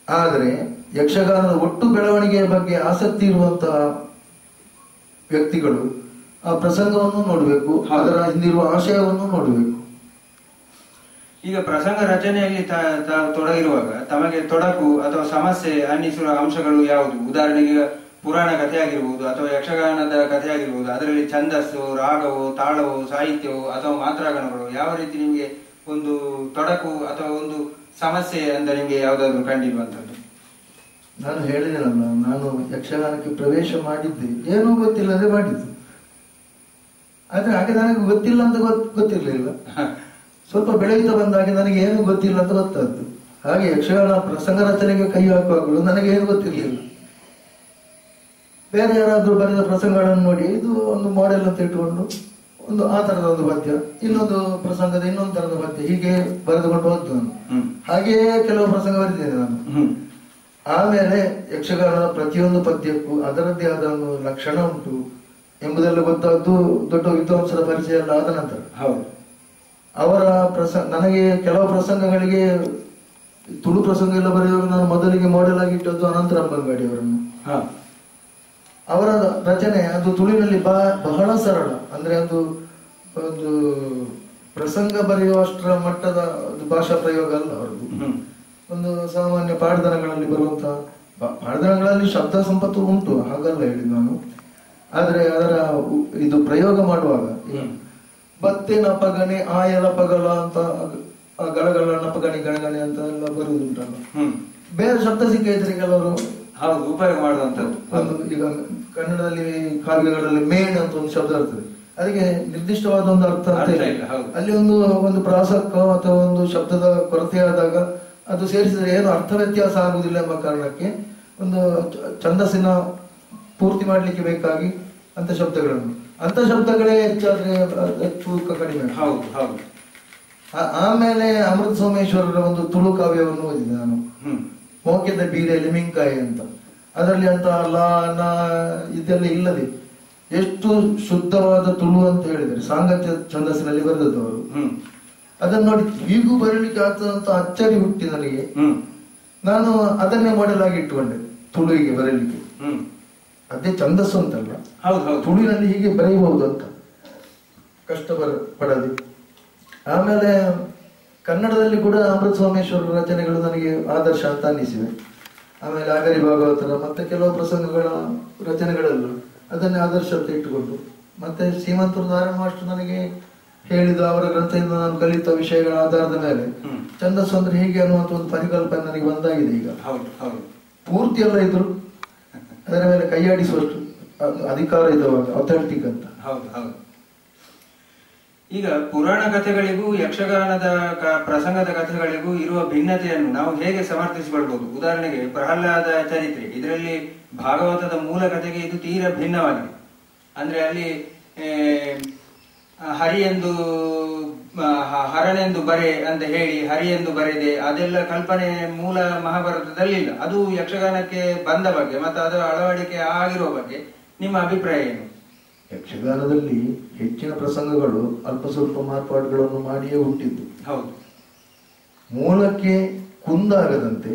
ಆದ್ರೆ ಯಕ್ಷಗಾನದ ಒಟ್ಟು ಬೆಳವಣಿಗೆಯ ಬಗ್ಗೆ ಆಸಕ್ತಿ ಇರುವಂತಹ ವ್ಯಕ್ತಿಗಳು ಆ ಪ್ರಸಂಗವನ್ನು ನೋಡಬೇಕು, ಅದರ ಹಿಂದಿರುವ ಆಶಯವನ್ನು ನೋಡಬೇಕು. ಈಗ ಪ್ರಸಂಗ ರಚನೆಯಲ್ಲಿ ತೊಡಗಿರುವಾಗ ತಮಗೆ ತೊಡಕು ಅಥವಾ ಸಮಸ್ಯೆ ಅನ್ನಿಸುವ ಅಂಶಗಳು ಯಾವುದು? ಉದಾಹರಣೆಗೆ ಪುರಾಣ ಕಥೆ ಆಗಿರ್ಬೋದು ಅಥವಾ ಯಕ್ಷಗಾನದ ಕಥೆ ಆಗಿರ್ಬೋದು, ಅದರಲ್ಲಿ ಛಂದಸ್ಸು, ರಾಗವೋ, ತಾಳವೋ, ಸಾಹಿತ್ಯವೋ ಅಥವಾ ಮಾತ್ರಾಗಣಗಳು, ಯಾವ ರೀತಿ ನಿಮ್ಗೆ ಒಂದು ತೊಡಕು ಅಥವಾ ಒಂದು ಸಮಸ್ಯೆ ಅಂತ ನಿಮ್ಗೆ ಯಾವ್ದಾದ್ರು ಕಂಡಿರುವಂತದ್ದು? ನಾನು ಹೇಳಿದೆನಲ್ಲ, ನಾನು ಯಕ್ಷಗಾನಕ್ಕೆ ಪ್ರವೇಶ ಮಾಡಿದ್ದೆ, ಏನೂ ಗೊತ್ತಿಲ್ಲದೆ ಮಾಡಿದ್ದು. ಆದ್ರೆ ಹಾಗೆ ನನಗೆ ಗೊತ್ತಿಲ್ಲ ಅಂತ ಗೊತ್ತಿರ್ಲಿಲ್ಲ. ಸ್ವಲ್ಪ ಬೆಳೆಯುತ್ತಾ ಬಂದಾಗೆ ನನಗೆ ಏನು ಗೊತ್ತಿಲ್ಲ ಅಂತ ಗೊತ್ತಾದ್ದು. ಹಾಗೆ ಯಕ್ಷಗಾನ ಪ್ರಸಂಗ ರಚನೆಗೆ ಕೈ ಹಾಕುವಾಗಲೂ ನನಗೆ ಏನು ಗೊತ್ತಿರಲಿಲ್ಲ. ಬೇರೆ ಯಾರಾದ್ರೂ ಬರೆದ ಪ್ರಸಂಗಗಳನ್ನು ನೋಡಿ ಇದು ಒಂದು ಮಾಡೆಲ್ ಅಂತ ಇಟ್ಟುಕೊಂಡು ಒಂದು ಆ ತರದ ಒಂದು ಪದ್ಯ, ಇನ್ನೊಂದು ಪ್ರಸಂಗದ ಇನ್ನೊಂದು ತರದ ಪದ್ಯ, ಹೀಗೆ ಬರೆದುಕೊಂಡು ಹೋದ್ದು ನಾನು. ಹಾಗೆಯೇ ಕೆಲವು ಪ್ರಸಂಗ ಬರೆದಿದ್ದೇನೆ ನಾನು. ಆಮೇಲೆ ಯಕ್ಷಗಾನದ ಪ್ರತಿಯೊಂದು ಪದ್ಯಕ್ಕೂ ಅದರದ್ದೇ ಆದ ಒಂದು ಲಕ್ಷಣ ಉಂಟು ಎಂಬುದೆಲ್ಲ ಗೊತ್ತಾದ್ದು ದೊಡ್ಡ ವಿದ್ವಾಂಸರ ಪರಿಚಯ ಎಲ್ಲ ಆದ ನಂತರ. ಹೌದು, ಅವರ ನನಗೆ ಕೆಲವು ಪ್ರಸಂಗಗಳಿಗೆ ತುಳು ಪ್ರಸಂಗ ಎಲ್ಲ ಬರೆಯುವಾಗ ನಾನು ಮೊದಲಿಗೆ ಮಾಡೆಲ್ ಆಗಿ ಇಟ್ಟದ್ದು ಅನಂತರಾಮ್ ಬಂಗಾಡಿ ಅವರನ್ನು. ಅವರ ರಚನೆ ಅದು ತುಳುವಿನಲ್ಲಿ ಬಹಳ ಸರಳ, ಅಂದ್ರೆ ಅದು ಒಂದು ಪ್ರಸಂಗ ಬರೆಯುವಷ್ಟರ ಮಟ್ಟದ ಭಾಷಾ ಪ್ರಯೋಗ ಅಲ್ಲ ಅವರದ್ದು. ಒಂದು ಸಾಮಾನ್ಯ ಪಾಡ್ದನಗಳಲ್ಲಿ ಬರುವಂತಹ ಪಾಡ್ದನಗಳಲ್ಲಿ ಶಬ್ದ ಸಂಪತ್ತು ಉಂಟು, ಹಾಗಲ್ಲ ಹೇಳಿ ನಾನು. ಆದ್ರೆ ಅದರ ಇದು ಪ್ರಯೋಗ ಮಾಡುವಾಗ ಬತ್ತಿನ ಪಗಣೆ ಆಯಲ ಪಗಲ ಅಂತ ಗಳಗಳನ್ನ ಪಗಣಿ ಗಣಗಣೆ ಅಂತ ಎಲ್ಲ ಬರುವುದುಂಟಲ್ಲ, ಬೇರೆ ಶಬ್ದ ಸಿಕ್ಕಿದ್ರೆ ಕೆಲವರು ಉಪಯೋಗ ಮಾಡುವಂತದ್ದು. ಒಂದು ಈಗ ಕನ್ನಡದಲ್ಲಿ ಕಾವ್ಯಗಳಲ್ಲಿ ಮೇಣ್ ಅಂತ ಒಂದು ಶಬ್ದ ಇರ್ತದೆ, ಅದಕ್ಕೆ ನಿರ್ದಿಷ್ಟವಾದ ಒಂದು ಅರ್ಥ ಅಂತ ಇಲ್ಲ. ಅಲ್ಲಿ ಒಂದು ಪ್ರಾಸಕ್ಕ ಅಥವಾ ಒಂದು ಶಬ್ದದ ಕೊರತೆ ಆದಾಗ ಅದು ಸೇರಿಸಿದ್ರೆ ಏನು ಅರ್ಥ ವ್ಯತ್ಯಾಸ ಆಗುವುದಿಲ್ಲ ಎಂಬ ಕಾರಣಕ್ಕೆ ಒಂದು ಛಂದಸ್ಸಿನ ಪೂರ್ತಿ ಮಾಡ್ಲಿಕ್ಕೆ ಬೇಕಾಗಿ ಅಂತ ಶಬ್ದಗಳೇ ಹೆಚ್ಚಾದ್ರೆ ತೂಕ ಕಡಿಮೆ. ಆಮೇಲೆ ಅಮೃತ ಸೋಮೇಶ್ವರರ ಒಂದು ತುಳು ಕಾವ್ಯವನ್ನು ಓದಿದೆ ನಾನು, ಮೋಕೆದ ಬೀರೆ ಲಿಮಿಂಕಾಯಿ ಅಂತ. ಅದರಲ್ಲಿ ಅಂತ ಲಾ ನಾ ಇದೆಲ್ಲ ಇಲ್ಲದೆ ಎಷ್ಟು ಶುದ್ಧವಾದ ತುಳು ಅಂತ ಹೇಳಿದರೆ, ಸಾಂಗತ್ಯ ಛಂದಸ್ಸಿನಲ್ಲಿ ಬರೆದದ್ದು ಅವರು. ಅದನ್ನು ನೋಡಿ ಈಗೂ ಬರಲಿಕ್ಕೆ ಆಗ್ತದಂತ ಅಚ್ಚರಿ ಹುಟ್ಟಿ ನನಗೆ. ನಾನು ಅದನ್ನೇ ಮಾಡೆಲ್ ಆಗಿ ಇಟ್ಟುಕೊಂಡೆ ತುಳುವಿಗೆ ಬರಲಿಕ್ಕೆ. ಅದೇ ಛಂದಸ್ಸು ಅಂತಲ್ಲ, ತುಳುವಿನಲ್ಲಿ ಹೀಗೆ ಬರೆಯಬಹುದು ಅಂತ ಕಷ್ಟ ಪಡದೆ. ಆಮೇಲೆ ಕನ್ನಡದಲ್ಲಿ ಕೂಡ ಅಮೃತ ಸೋಮೇಶ್ವರ ರಚನೆಗಳು ನನಗೆ ಆದರ್ಶ ಅಂತ ಅನ್ನಿಸಿವೆ. ಆಮೇಲೆ ಆಗರಿ ಭಾಗವತರ ಮತ್ತೆ ಕೆಲವು ಪ್ರಸಂಗಗಳ ರಚನೆಗಳಲ್ಲ ಅದನ್ನೇ ಆದರ್ಶ ಅಂತ ಇಟ್ಟುಕೊಂಡು, ಮತ್ತೆ ಶ್ರೀಮಂತರು ನಾರಾಯಣ ಮಾಸ್ಟರ್ ನನಗೆ ಹೇಳಿದ ಅವರ ಗ್ರಂಥದಿಂದ ನಾನು ಕಲಿತ ವಿಷಯಗಳ ಆಧಾರದ ಮೇಲೆ ಛಂದಸ್ಸು ಅಂದ್ರೆ ಹೇಗೆ ಅನ್ನುವಂಥ ಒಂದು ಪರಿಕಲ್ಪನೆ ನನಗೆ ಬಂದಾಗಿದೆ. ಈಗ ಪೂರ್ತಿ ಎಲ್ಲ ಇದ್ರು ಅದರ ಮೇಲೆ ಕೈಯಾಡಿಸುವಷ್ಟು ಅಧಿಕಾರ ಇದ್ದವಾಗ ಅಥೆಂಟಿಕ್ ಅಂತ. ಈಗ ಪುರಾಣ ಕಥೆಗಳಿಗೂ ಯಕ್ಷಗಾನದ ಪ್ರಸಂಗದ ಕಥೆಗಳಿಗೂ ಇರುವ ಭಿನ್ನತೆಯನ್ನು ನಾವು ಹೇಗೆ ಸಮರ್ಥಿಸಿಕೊಳ್ಬಹುದು? ಉದಾಹರಣೆಗೆ ಪ್ರಹ್ಲಾದ ಚರಿತ್ರೆ, ಇದರಲ್ಲಿ ಭಾಗವತದ ಮೂಲ ಕಥೆಗೆ ಇದು ತೀರಾ ಭಿನ್ನವಾಗಿದೆ. ಅಂದ್ರೆ ಅಲ್ಲಿ ಹರಿಯೆಂದು ಹರನೆಂದು ಬರೆ ಅಂತ ಹೇಳಿ ಹರಿಯೆಂದು ಬರೆದೆ, ಅದೆಲ್ಲ ಕಲ್ಪನೆ ಮೂಲ ಮಹಾಭಾರತದಲ್ಲಿಲ್ಲ. ಅದು ಯಕ್ಷಗಾನಕ್ಕೆ ಬಂದ ಬಗ್ಗೆ ಮತ್ತು ಅದರ ಅಳವಡಿಕೆ ಆಗಿರುವ ಬಗ್ಗೆ ನಿಮ್ಮ ಅಭಿಪ್ರಾಯ ಏನು? ಯಕ್ಷಗಾನದಲ್ಲಿ ಹೆಚ್ಚಿನ ಪ್ರಸಂಗಗಳು ಅಲ್ಪ ಸ್ವಲ್ಪ ಮಾರ್ಪಾಡುಗಳನ್ನು ಮಾಡಿಯೇ ಹುಟ್ಟಿದ್ದು. ಹೌದು, ಮೂಲಕ್ಕೆ ಕುಂದಾಗದಂತೆ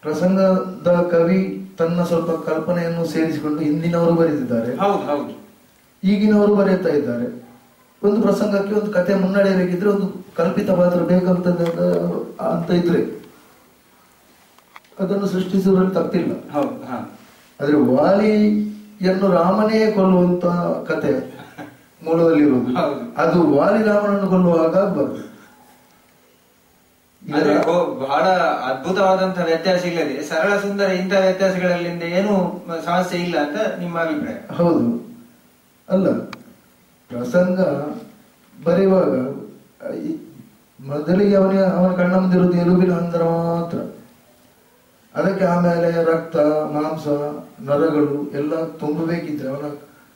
ಪ್ರಸಂಗದ ಕವಿ ತನ್ನ ಸ್ವಲ್ಪ ಕಲ್ಪನೆಯನ್ನು ಸೇರಿಸಿಕೊಂಡು ಹಿಂದಿನವರು ಬರೆದಿದ್ದಾರೆ, ಈಗಿನವರು ಬರೆಯುತ್ತಾ ಇದ್ದಾರೆ. ಒಂದು ಪ್ರಸಂಗಕ್ಕೆ ಒಂದು ಕಥೆ ಮುನ್ನಡೆಯಬೇಕಿದ್ರೆ ಒಂದು ಕಲ್ಪಿತ ಪಾತ್ರ ಬೇಕಂತ ಅಂತ ಇದ್ರೆ ಅದನ್ನು ಸೃಷ್ಟಿಸುವುದರಲ್ಲಿ ತಪ್ಪಿಲ್ಲ. ಆದ್ರೆ ವಾಲಿಯನ್ನು ರಾಮನೇ ಕೊಲ್ಲುವಂತ ಕತೆ ಮೂಲದಲ್ಲಿರುವುದು, ಅದು ವಾಲಿ ರಾಮನನ್ನು ಕೊಲ್ಲುವಾಗ ಆಗ್ಬಾರ್ದು. ಬಹಳ ಅದ್ಭುತವಾದಂತಹ ವ್ಯತ್ಯಾಸ ಇಲ್ಲದೆ ಸರಳ ಸುಂದರ ಇಂತಹ ವ್ಯತ್ಯಾಸಗಳಲ್ಲಿಂದ ಏನು ಸಮಸ್ಯೆ ಇಲ್ಲ ಅಂತ ನಿಮ್ಮ ಅಭಿಪ್ರಾಯ? ಹೌದು, ಅಲ್ಲ ಪ್ರಸಂಗ ಬರೆಯುವಾಗ ಮೊದಲಿಗೆ ಅವನ ಕಣ್ಣ ಮುಂದಿರುವುದು ಎಲುಬಿನ ಅಂತರ ಮಾತ್ರ. ಅದಕ್ಕೆ ಆಮೇಲೆ ರಕ್ತ ಮಾಂಸ ನರಗಳು ಎಲ್ಲ ತುಂಬಬೇಕಿದ್ರೆ ಅವನ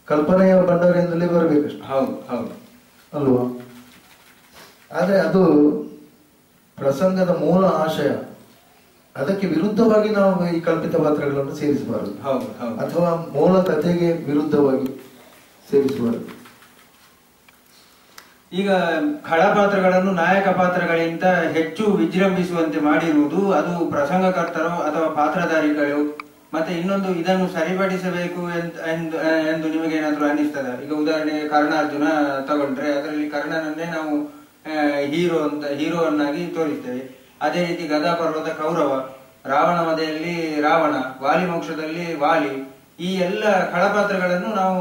ಕಲ್ಪನೆಯ ಭಂಡಾರದಿಂದಲೇ ಬರಬೇಕಷ್ಟು. ಅಲ್ವಾ? ಆದ್ರೆ ಅದು ಪ್ರಸಂಗದ ಮೂಲ ಆಶಯ, ಅದಕ್ಕೆ ವಿರುದ್ಧವಾಗಿ ನಾವು ಈ ಕಲ್ಪಿತ ಪಾತ್ರಗಳನ್ನು ಸೇರಿಸಬಾರದು, ಅಥವಾ ಮೂಲ ಕಥೆಗೆ ವಿರುದ್ಧವಾಗಿ ಸೇರಿಸಬಾರದು. ಈಗ ಖಳ ಪಾತ್ರಗಳನ್ನು ನಾಯಕ ಪಾತ್ರಗಳಿಗಿಂತ ಹೆಚ್ಚು ವಿಜೃಂಭಿಸುವಂತೆ ಮಾಡಿರುವುದು ಅದು ಪ್ರಸಂಗಕರ್ತರು ಅಥವಾ ಪಾತ್ರಧಾರಿಗಳು. ಮತ್ತೆ ಇನ್ನೊಂದು, ಇದನ್ನು ಸರಿಪಡಿಸಬೇಕು ಎಂದು ನಿಮಗೇನಾದ್ರೂ ಅನ್ನಿಸ್ತದ? ಈಗ ಉದಾಹರಣೆಗೆ ಕರ್ಣಾರ್ಜುನ ತಗೊಂಡ್ರೆ ಅದರಲ್ಲಿ ಕರ್ಣನನ್ನೇ ನಾವು ಹೀರೋವನ್ನಾಗಿ ತೋರಿಸ್ತೇವೆ. ಅದೇ ರೀತಿ ಗದಾಪರ್ವತ ಕೌರವ, ರಾವಣ ವಧೆಯಲ್ಲಿ ರಾವಣ, ವಾಲಿ ಮೋಕ್ಷದಲ್ಲಿ ವಾಲಿ, ಈ ಎಲ್ಲ ಖಳಪಾತ್ರಗಳನ್ನು ನಾವು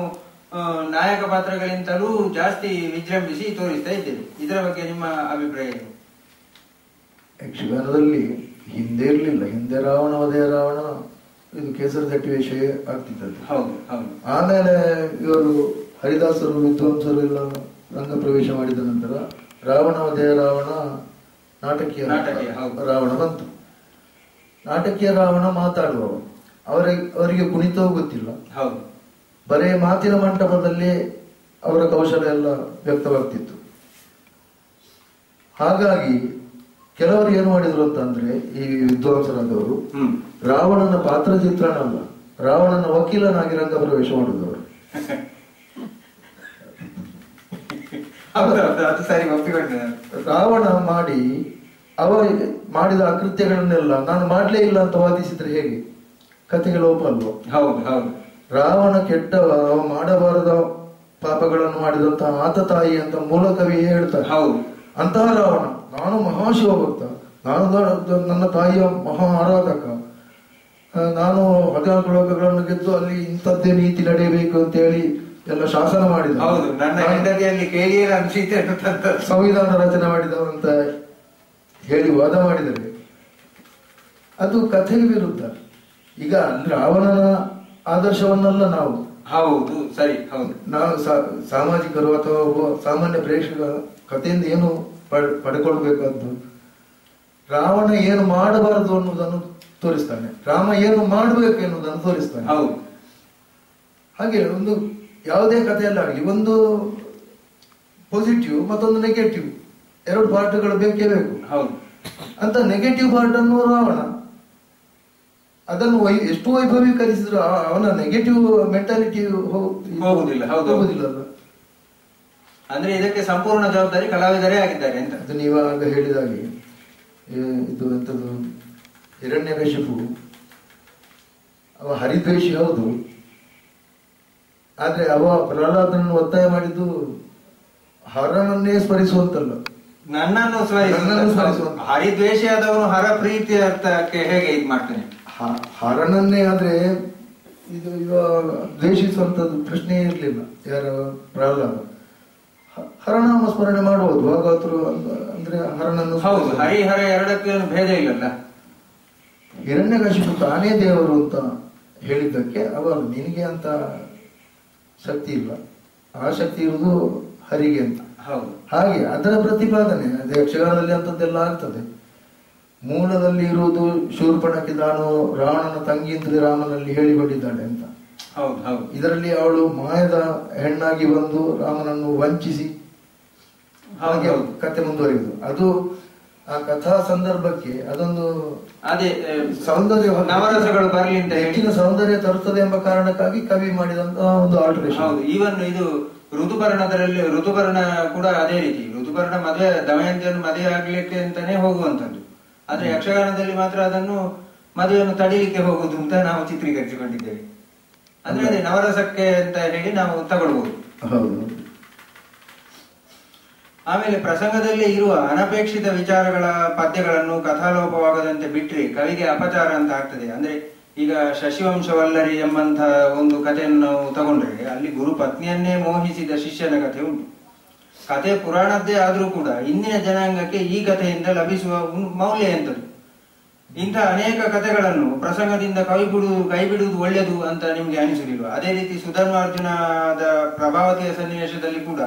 ನಾಯಕ ಪಾತ್ರಗಳಿಂತಲೂ ಜಾಸ್ತಿ ವಿಜೃಂಭಿಸಿ ತೋರಿಸ್ತಾ ಇದ್ದೇವೆ. ಇದರ ಬಗ್ಗೆ ನಿಮ್ಮ ಅಭಿಪ್ರಾಯ ಏನು? ಯಕ್ಷಗಾನದಲ್ಲಿ ಹಿಂದೆ ಇರಲಿಲ್ಲ. ಹಿಂದೆ ರಾವಣ ವಧೆಯ ರಾವಣ ಇದು ಕೇಸರಿ ದಟ್ಟಿ ವೇಷ ಆಗ್ತಿದ್ದದ್ದು. ಹೌದು ಹೌದು. ಆಮೇಲೆ ಇವರು ಹರಿದಾಸರು ವಿದ್ವಾಂಸರು ಎಲ್ಲ ರಂಗ ಪ್ರವೇಶ ಮಾಡಿದ ನಂತರ ರಾವಣ ವಧೆಯ ರಾವಣ ನಾಟಕೀಯ ರಾವಣ ಬಂತು. ನಾಟಕೀಯ ರಾವಣ ಮಾತಾಡುವವ, ಅವರಿಗೆ ಕುಣಿತವೂ ಗೊತ್ತಿಲ್ಲ. ಹೌದು. ಬರೇ ಮಾತಿನ ಮಂಟಪದಲ್ಲಿ ಅವರ ಕೌಶಲ್ಯ ಎಲ್ಲ ವ್ಯಕ್ತವಾಗ್ತಿತ್ತು. ಹಾಗಾಗಿ ಕೆಲವರು ಏನು ಮಾಡಿದ್ರು ಅಂತಂದ್ರೆ, ಈ ವಿದ್ವಾಂಸರಾದವರು ರಾವಣನ ಪಾತ್ರ ಚಿತ್ರಣ ಅಲ್ಲ, ರಾವಣನ ವಕೀಲನಾಗಿ ರಂಗ ಪ್ರವೇಶ ಮಾಡಿದವರು. ರಾವಣ ಮಾಡಿ ಅವರು ಮಾಡಿದ ಅಕೃತ್ಯಗಳನ್ನೆಲ್ಲ ನಾನು ಮಾಡ್ಲೇ ಇಲ್ಲ ಅಂತ ವಾದಿಸಿದ್ರೆ ಹೇಗೆ? ಕಥೆಗೆ ಲೋಪ ಅಲ್ವ? ಹೌದು ಹೌದು. ರಾವಣ ಕೆಟ್ಟವ, ಅವ ಮಾಡಬಾರದ ಪಾಪಗಳನ್ನು ಮಾಡಿದಂತಹ ಆತ ತಾಯಿ ಅಂತ ಮೂಲ ಕವಿ ಹೇಳ್ತಾರೆ. ಅಂತಹ ರಾವಣ, ನಾನು ಮಹಾಶಿವಭಕ್ತ, ನಾನು ನನ್ನ ತಾಯಿಯ ಮಹಾ ಆರಾಧಕ, ನಾನು 14 ಲೋಕಗಳನ್ನು ಗೆದ್ದು ಅಲ್ಲಿ ಇಂಥದ್ದೇ ನೀತಿ ನಡೆಯಬೇಕು ಅಂತ ಹೇಳಿ ಎಲ್ಲ ಶಾಸನ ಮಾಡಿದ, ಸಂವಿಧಾನ ರಚನೆ ಮಾಡಿದವಂತ ಹೇಳಿ ವಾದ ಮಾಡಿದರೆ ಅದು ಕಥೆಗೆ ವಿರುದ್ಧ. ಈಗ ರಾವಣನ ಆದರ್ಶವನ್ನೆಲ್ಲ ನಾವು ಹೌದು ಸರಿ ಹೌದು ನಾವು ಸಾಮಾಜಿಕರು ಅಥವಾ ಒಬ್ಬ ಸಾಮಾನ್ಯ ಪ್ರೇಕ್ಷಕ ಕಥೆಯಿಂದ ಏನು ಪಡ್ಕೊಳ್ಬೇಕಾದ್ದು, ರಾವಣ ಏನು ಮಾಡಬಾರದು ಅನ್ನೋದನ್ನು ತೋರಿಸ್ತಾನೆ, ರಾಮ ಏನು ಮಾಡಬೇಕು ಎನ್ನುವುದನ್ನು ತೋರಿಸ್ತಾನೆ. ಹಾಗೆ ಒಂದು ಯಾವುದೇ ಕಥೆಯಲ್ಲಾಗಲಿ ಒಂದು ಪಾಸಿಟಿವ್ ಮತ್ತೊಂದು ನೆಗೆಟಿವ್, 2 ಪಾರ್ಟ್ಗಳು ಬೇಕೇ ಬೇಕು. ಅಂತ ನೆಗೆಟಿವ್ ಪಾರ್ಟ್ ಅನ್ನು ರಾವಣ ಅದನ್ನು ಎಷ್ಟು ವೈಭವೀಕರಿಸಿದ್ರು ಅವನ ನೆಗೆಟಿವ್ ಮೆಂಟಾಲಿಟಿ ಹೋಗುದಿಲ್ಲ. ಅಂದ್ರೆ ಇದಕ್ಕೆ ಸಂಪೂರ್ಣ ಜವಾಬ್ದಾರಿ ಕಲಾವಿದರೇ ಆಗಿದ್ದಾರೆ ಅಂತ. ಅದು ನೀವಾಗ ಹೇಳಿದಾಗೆ ಇದು ಎಂತದ್ದು, ಹಿರಣ್ಯಕಶಿಪು ಅವ ಹರಿದ್ವೇಷಿ ಹೌದು, ಆದ್ರೆ ಅವ ಪ್ರಹ್ಲಾದನನ್ನು ಒತ್ತಾಯ ಮಾಡಿದ್ದು ಹರನನ್ನೇ ಸ್ಮರಿಸುವಂತಲ್ಲ, ನನ್ನನ್ನು ಸ್ಮರಿಸುವಂತ. ಹರಿದ್ವೇಷಿ ಆದವನು ಹರ ಪ್ರೀತಿ ಅರ್ಥಕ್ಕೆ ಹೇಗೆ ಇದು ಮಾಡ್ತಾನೆ? ಹರನನ್ನೇ ಆದ್ರೆ ಇದು ಇವಾಗ ದ್ವೇಷಿಸುವಂತದ್ದು ಪ್ರಶ್ನೆ ಇರ್ಲಿಲ್ಲ. ಯಾರ ಪ್ರಹ್ಲಾದ ಹರನಾಮ ಸ್ಮರಣೆ ಮಾಡಬಹುದು, ಭಾಗವತರು ಅಂದ್ರೆ ಹರನನ್ನು. ಹೌದು, ಹರಿಹರ ಎರಡಕ್ಕೂ ಭೇದ ಇಲ್ಲಲ್ಲ. ಹಿರಣ್ಯಕಶಿಪು ತಾನೇ ದೇವರು ಅಂತ ಹೇಳಿದ್ದಕ್ಕೆ ಅವರು ನಿನಗೆ ಅಂತ ಶಕ್ತಿ ಇಲ್ಲ, ಆ ಶಕ್ತಿ ಇರುವುದು ಹರಿಗೆ ಅಂತ. ಹಾಗೆ ಅದರ ಪ್ರತಿಪಾದನೆ ಅದೇ ಯಕ್ಷಗಾನದಲ್ಲಿ ಅಂತದ್ದೆಲ್ಲ ಆಗ್ತದೆ. ಮೂಲದಲ್ಲಿ ಇರುವುದು ಶೂರ್ಪಣಕ್ಕೆ ತಾನು ರಾವಣನ ತಂಗಿ ಅಂತಲೇ ರಾಮನಲ್ಲಿ ಹೇಳಿಕೊಂಡಿದ್ದಾಳೆ ಅಂತ. ಇದರಲ್ಲಿ ಅವಳು ಮಾಯದ ಹೆಣ್ಣಾಗಿ ಬಂದು ರಾಮನನ್ನು ವಂಚಿಸಿ ಹಾಗೆ ಕತೆ ಮುಂದುವರಿಯುವುದು. ಅದು ಆ ಕಥಾ ಸಂದರ್ಭಕ್ಕೆ ಅದೊಂದು ಅದೇ ಸೌಂದರ್ಯ, ನವರಸಗಳು ಬರಲಿ ಅಂತ ಹೆಚ್ಚಿನ ಸೌಂದರ್ಯ ತರುತ್ತದೆ ಎಂಬ ಕಾರಣಕ್ಕಾಗಿ ಕವಿ ಮಾಡಿದಂತಹ ಒಂದು ಆಲ್ಟರೇಷನ್. ಈವನ್ ಇದು ಋತುಪರ್ಣ ಕೂಡ ಅದೇ ರೀತಿ. ಋತುಪರ್ಣ ಮದುವೆ ದಮಯಂತಿಯನ್ನು ಮದುವೆ ಆಗ್ಲಿಕ್ಕೆ ಅಂತಾನೆ ಹೋಗುವಂತದ್ದು, ಆದ್ರೆ ಯಕ್ಷಗಾನದಲ್ಲಿ ಮಾತ್ರ ಅದನ್ನು ಮದುವೆಯನ್ನು ತಡೀಲಿಕ್ಕೆ ಹೋಗುದು ಅಂತ ನಾವು ಚಿತ್ರೀಕರಿಸಿಕೊಂಡಿದ್ದೇವೆ. ಅಂದ್ರೆ ಅದೇ ನವರಸಕ್ಕೆ ಅಂತ ಹೇಳಿ ನಾವು ತಗೊಳ್ಬಹುದು. ಆಮೇಲೆ ಪ್ರಸಂಗದಲ್ಲಿ ಇರುವ ಅನಪೇಕ್ಷಿತ ವಿಚಾರಗಳ ಪದ್ಯಗಳನ್ನು ಕಥಾಲೋಪವಾಗದಂತೆ ಬಿಟ್ರೆ ಕವಿಗೆ ಅಪಚಾರ ಅಂತ ಆಗ್ತದೆ. ಅಂದ್ರೆ ಈಗ ಶಶಿವಂಶವಲ್ಲರಿ ಎಂಬಂತ ಒಂದು ಕಥೆಯನ್ನು ನಾವು ತಗೊಂಡ್ರೆ ಅಲ್ಲಿ ಗುರು ಪತ್ನಿಯನ್ನೇ ಮೋಹಿಸಿದ ಶಿಷ್ಯನ ಕಥೆ ಉಂಟು. ಕಥೆ ಪುರಾಣದ್ದೇ ಆದ್ರೂ ಕೂಡ ಇಂದಿನ ಜನಾಂಗಕ್ಕೆ ಈ ಕಥೆಯಿಂದ ಲಭಿಸುವ ಮೌಲ್ಯ ಎಂತದ್ದು? ಇಂಥ ಅನೇಕ ಕಥೆಗಳನ್ನು ಪ್ರಸಂಗದಿಂದ ಕೈ ಬಿಡುವುದು ಒಳ್ಳೆಯದು ಅಂತ ನಿಮ್ಗೆ ಅನಿಸುವುದಿಲ್ವಾ? ಅದೇ ರೀತಿ ಸುಧರ್ಮಾರ್ಜುನದ ಪ್ರಭಾವತಿಯ ಸನ್ನಿವೇಶದಲ್ಲಿ ಕೂಡ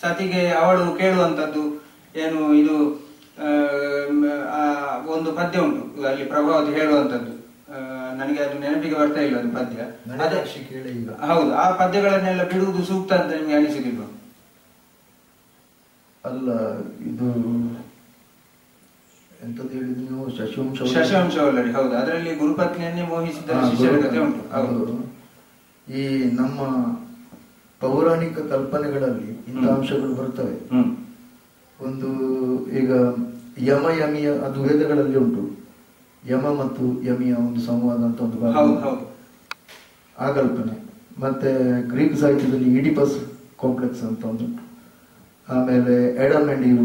ಸತಿಗೆ ಅವಳು ಕೇಳುವಂತದ್ದು ಏನು, ಇದು ಒಂದು ಪದ್ಯ ಉಂಟು ಅಲ್ಲಿ ಪ್ರಭಾವತಿ ಹೇಳುವಂತದ್ದು, ನನಗೆ ಅದು ನೆನಪಿಗೆ ಬರ್ತಾ ಇಲ್ಲ ಅದು ಪದ್ಯ. ಹೌದು, ಆ ಪದ್ಯಗಳನ್ನೆಲ್ಲ ಬಿಡುವುದು ಸೂಕ್ತ ಅಂತ ನಿಮ್ಗೆ ಅನಿಸುದಿಲ್ವಾ? ಅಲ್ಲ, ಇದು ಎಂತದ್ದು ಹೇಳಿದ್ರು ನೀವು? ಶಶಿವಂಶವಲ್ಲರಿ. ಹೌದು, ಅದರಲ್ಲಿ ಗುರುಪತ್ನಿಯನ್ನೇ ಮೋಹಿಸಿದ ಶಿಷ್ಯನ ಕಥೆ ಉಂಟು. ಹೌದು, ಈ ನಮ್ಮ ಪೌರಾಣಿಕ ಕಲ್ಪನೆಗಳಲ್ಲಿ ಇಂಥ ಅಂಶಗಳು ಬರ್ತವೆ. ಒಂದು ಈಗ ಯಮ ಯಮಿಯ ಅದು ವೇದಗಳಲ್ಲಿ ಉಂಟು. ಯಮ ಮತ್ತು ಯಮಿಯ ಒಂದು ಸಂವಾದ ಅಂತ ಒಂದು ಭಾಗ, ಆ ಕಲ್ಪನೆ. ಮತ್ತೆ ಗ್ರೀಕ್ ಸಾಹಿತ್ಯದಲ್ಲಿ ಈಡಿಪಸ್ ಕಾಂಪ್ಲೆಕ್ಸ್ ಅಂತ ಒಂದು. ಆಮೇಲೆ ಆಡಮ್ ಅಂಡ್ ಈವ್.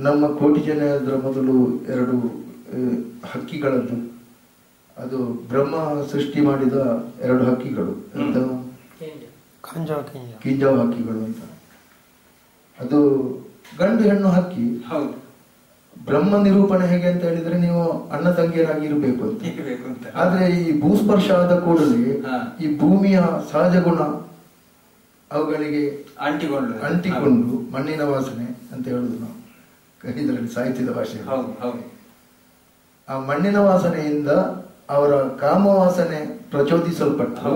ನಮ್ಮ ಕೋಟಿ ಜನ ಅದರ ಮೊದಲು 2 ಹಕ್ಕಿಗಳದ್ದು, ಅದು ಬ್ರಹ್ಮ ಸೃಷ್ಟಿ ಮಾಡಿದ 2 ಹಕ್ಕಿಗಳು, ಕಿಂಜಾವ್ ಹಕ್ಕಿಗಳು ಅಂತ. ಅದು ಗಂಡು ಹೆಣ್ಣು ಹಕ್ಕಿ. ಬ್ರಹ್ಮ ನಿರೂಪಣೆ ಹೇಗೆ ಅಂತ ಹೇಳಿದ್ರೆ ನೀವು ಅಣ್ಣ ತಂಗಿಯರಾಗಿ ಇರಬೇಕು ಅಂತ. ಆದ್ರೆ ಈ ಭೂಸ್ಪರ್ಶ ಆದ ಕೂಡಲೇ ಈ ಭೂಮಿಯ ಸಹಜ ಗುಣ ಅವುಗಳಿಗೆ ಅಂಟಿಕೊಂಡು ಮಣ್ಣಿನ ವಾಸನೆ ಅಂತ ಹೇಳುದು ನಾವು ಇದರಲ್ಲಿ ಸಾಹಿತ್ಯದ ಭಾಷೆ. ಆ ಮಣ್ಣಿನ ವಾಸನೆಯಿಂದ ಅವರ ಕಾಮವಾಸನೆ ಪ್ರಚೋದಿಸಲ್ಪಟ್ಟು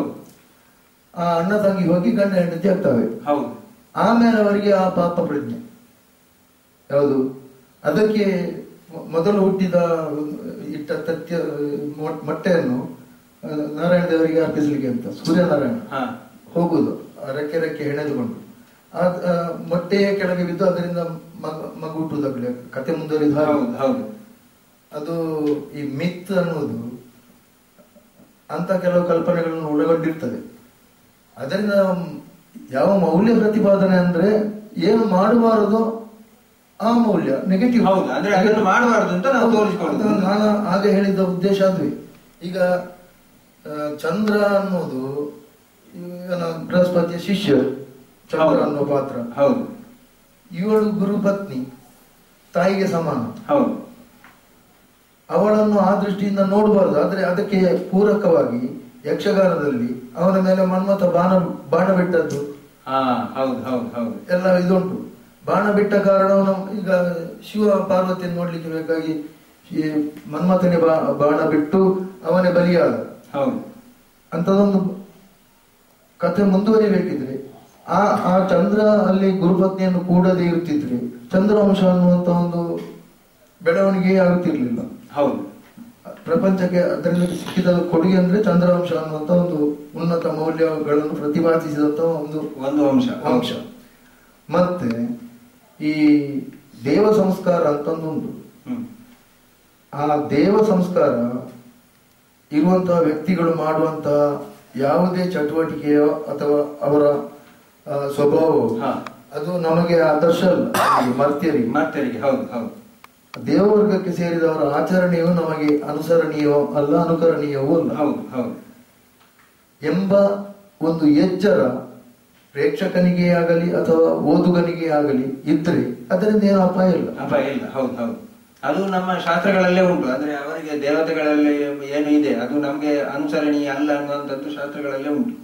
ಆ ಅಣ್ಣ ತಂಗಿ ಹೋಗಿ ಗಂಡ ಹೆಂಡತಿ ಆಗ್ತವೆ. ಆಮೇಲೆ ಅವರಿಗೆ ಆ ಪಾಪ ಪ್ರಜ್ಞೆ ಯಾವುದು, ಅದಕ್ಕೆ ಮೊದಲು ಹುಟ್ಟಿದ ಇಟ್ಟ ತತ್ಯ ಮೊಟ್ಟೆಯನ್ನು ನಾರಾಯಣ ದೇವರಿಗೆ ಅರ್ಪಿಸಲಿಕ್ಕೆ ಅಂತ ಸೂರ್ಯನಾರಾಯಣ ಹೋಗುದು ರೆಕ್ಕೆ ರೆಕ್ಕೆ ಹೆಣೆದುಕೊಂಡು ಆ ಮೊಟ್ಟೆಯ ಕೆಳಗೆ ಬಿದ್ದು ಅದರಿಂದ ಮಗು ಹುಟ್ಟುವುದಾಗಲಿ ಕತೆ ಮುಂದುವರಿದ. ಅದು ಈ ಮಿತ್ ಅನ್ನುವುದು ಅಂತ ಕೆಲವು ಕಲ್ಪನೆಗಳನ್ನು ಒಳಗೊಂಡಿರ್ತದೆ. ಅದರಿಂದ ಯಾವ ಮೌಲ್ಯ ಪ್ರತಿಪಾದನೆ ಅಂದ್ರೆ ಏನು ಮಾಡಬಾರದು ಆ ಮೌಲ್ಯ ನೆಗೆಟಿವ್ ಮಾಡಬಾರದು ಅಂತ ನಾನು ಹಾಗೆ ಹೇಳಿದ ಉದ್ದೇಶ ಅದುವೆ. ಈಗ ಚಂದ್ರ ಅನ್ನೋದು ಬೃಹಸ್ಪತಿಯ ಶಿಷ್ಯ ಚಂದ್ರ ಅನ್ನೋ ಪಾತ್ರ. ಇವಳು ಗುರು ಪತ್ನಿ, ತಾಯಿಗೆ ಸಮಾನ. ಅವಳನ್ನು ಆ ದೃಷ್ಟಿಯಿಂದ ನೋಡಬಾರದು. ಆದ್ರೆ ಅದಕ್ಕೆ ಪೂರಕವಾಗಿ ಯಕ್ಷಗಾನದಲ್ಲಿ ಅವನ ಮೇಲೆ ಮನ್ಮಥ ಬಾಣ ಬಿಟ್ಟದ್ದು ಎಲ್ಲ ಇದುಂಟು. ಬಾಣ ಬಿಟ್ಟ ಕಾರಣ ಈಗ ಶಿವ ಪಾರ್ವತಿಯನ್ನು ನೋಡ್ಲಿಕ್ಕೆ ಬೇಕಾಗಿ ಮನ್ಮಥನೇ ಬಾಣ ಬಿಟ್ಟು ಅವನೇ ಬಲಿಯಾದ ಅಂತದೊಂದು ಕಥೆ ಮುಂದುವರಿಬೇಕಿದ್ರೆ ಆ ಚಂದ್ರ ಅಲ್ಲಿ ಗುರುಪತ್ನಿಯನ್ನು ಕೂಡದೇ ಇರುತ್ತಿದ್ರೆ ಚಂದ್ರವಂಶ ಅನ್ನುವಂತ ಒಂದು ಬೆಳವಣಿಗೆ ಆಗುತ್ತಿರ್ಲಿಲ್ಲ. ಪ್ರಪಂಚಕ್ಕೆ ಅದರಿಂದ ಸಿಕ್ಕಿದ ಕೊಡುಗೆ ಅಂದ್ರೆ ಚಂದ್ರವಂಶ ಅನ್ನುವಂತ ಒಂದು ಉನ್ನತ ಮೌಲ್ಯಗಳನ್ನು ಪ್ರತಿಪಾದಿಸಿದಂತ ಒಂದು ಅಂಶ. ಮತ್ತೆ ಈ ದೇವ ಸಂಸ್ಕಾರ ಅಂತಂದುಂಟು. ಆ ದೇವ ಸಂಸ್ಕಾರ ಇರುವಂತಹ ವ್ಯಕ್ತಿಗಳು ಮಾಡುವಂತಹ ಯಾವುದೇ ಚಟುವಟಿಕೆಯೋ ಅಥವಾ ಅವರ ಸ್ವಭಾವ ಅದು ನಮಗೆ ಆದರ್ಶ ಅಲ್ಲ. ಮರ್ತ್ಯರಿಗೆ ದೇವವರ್ಗಕ್ಕೆ ಸೇರಿದವರ ಆಚರಣೆಯು ನಮಗೆ ಅನುಸರಣೀಯವೋ ಅಲ್ಲ, ಅನುಕರಣೀಯವೂ ಅಲ್ಲ ಎಂಬ ಒಂದು ಎಚ್ಚರ ಪ್ರೇಕ್ಷಕನಿಗೆ ಆಗಲಿ ಅಥವಾ ಓದುಗನಿಗೆ ಆಗಲಿ ಇದ್ರೆ ಅದರಿಂದ ಏನು ಅಪಾಯ ಇಲ್ಲ. ಅದು ನಮ್ಮ ಶಾಸ್ತ್ರಗಳಲ್ಲೇ ಉಂಟು. ಅಂದ್ರೆ ಅವರಿಗೆ ದೇವತೆಗಳಲ್ಲಿ ಏನು ಇದೆ ಅದು ನಮ್ಗೆ ಅನುಸರಣೀಯ ಅಲ್ಲ ಅನ್ನುವಂಥದ್ದು ಶಾಸ್ತ್ರಗಳಲ್ಲೇ ಉಂಟು.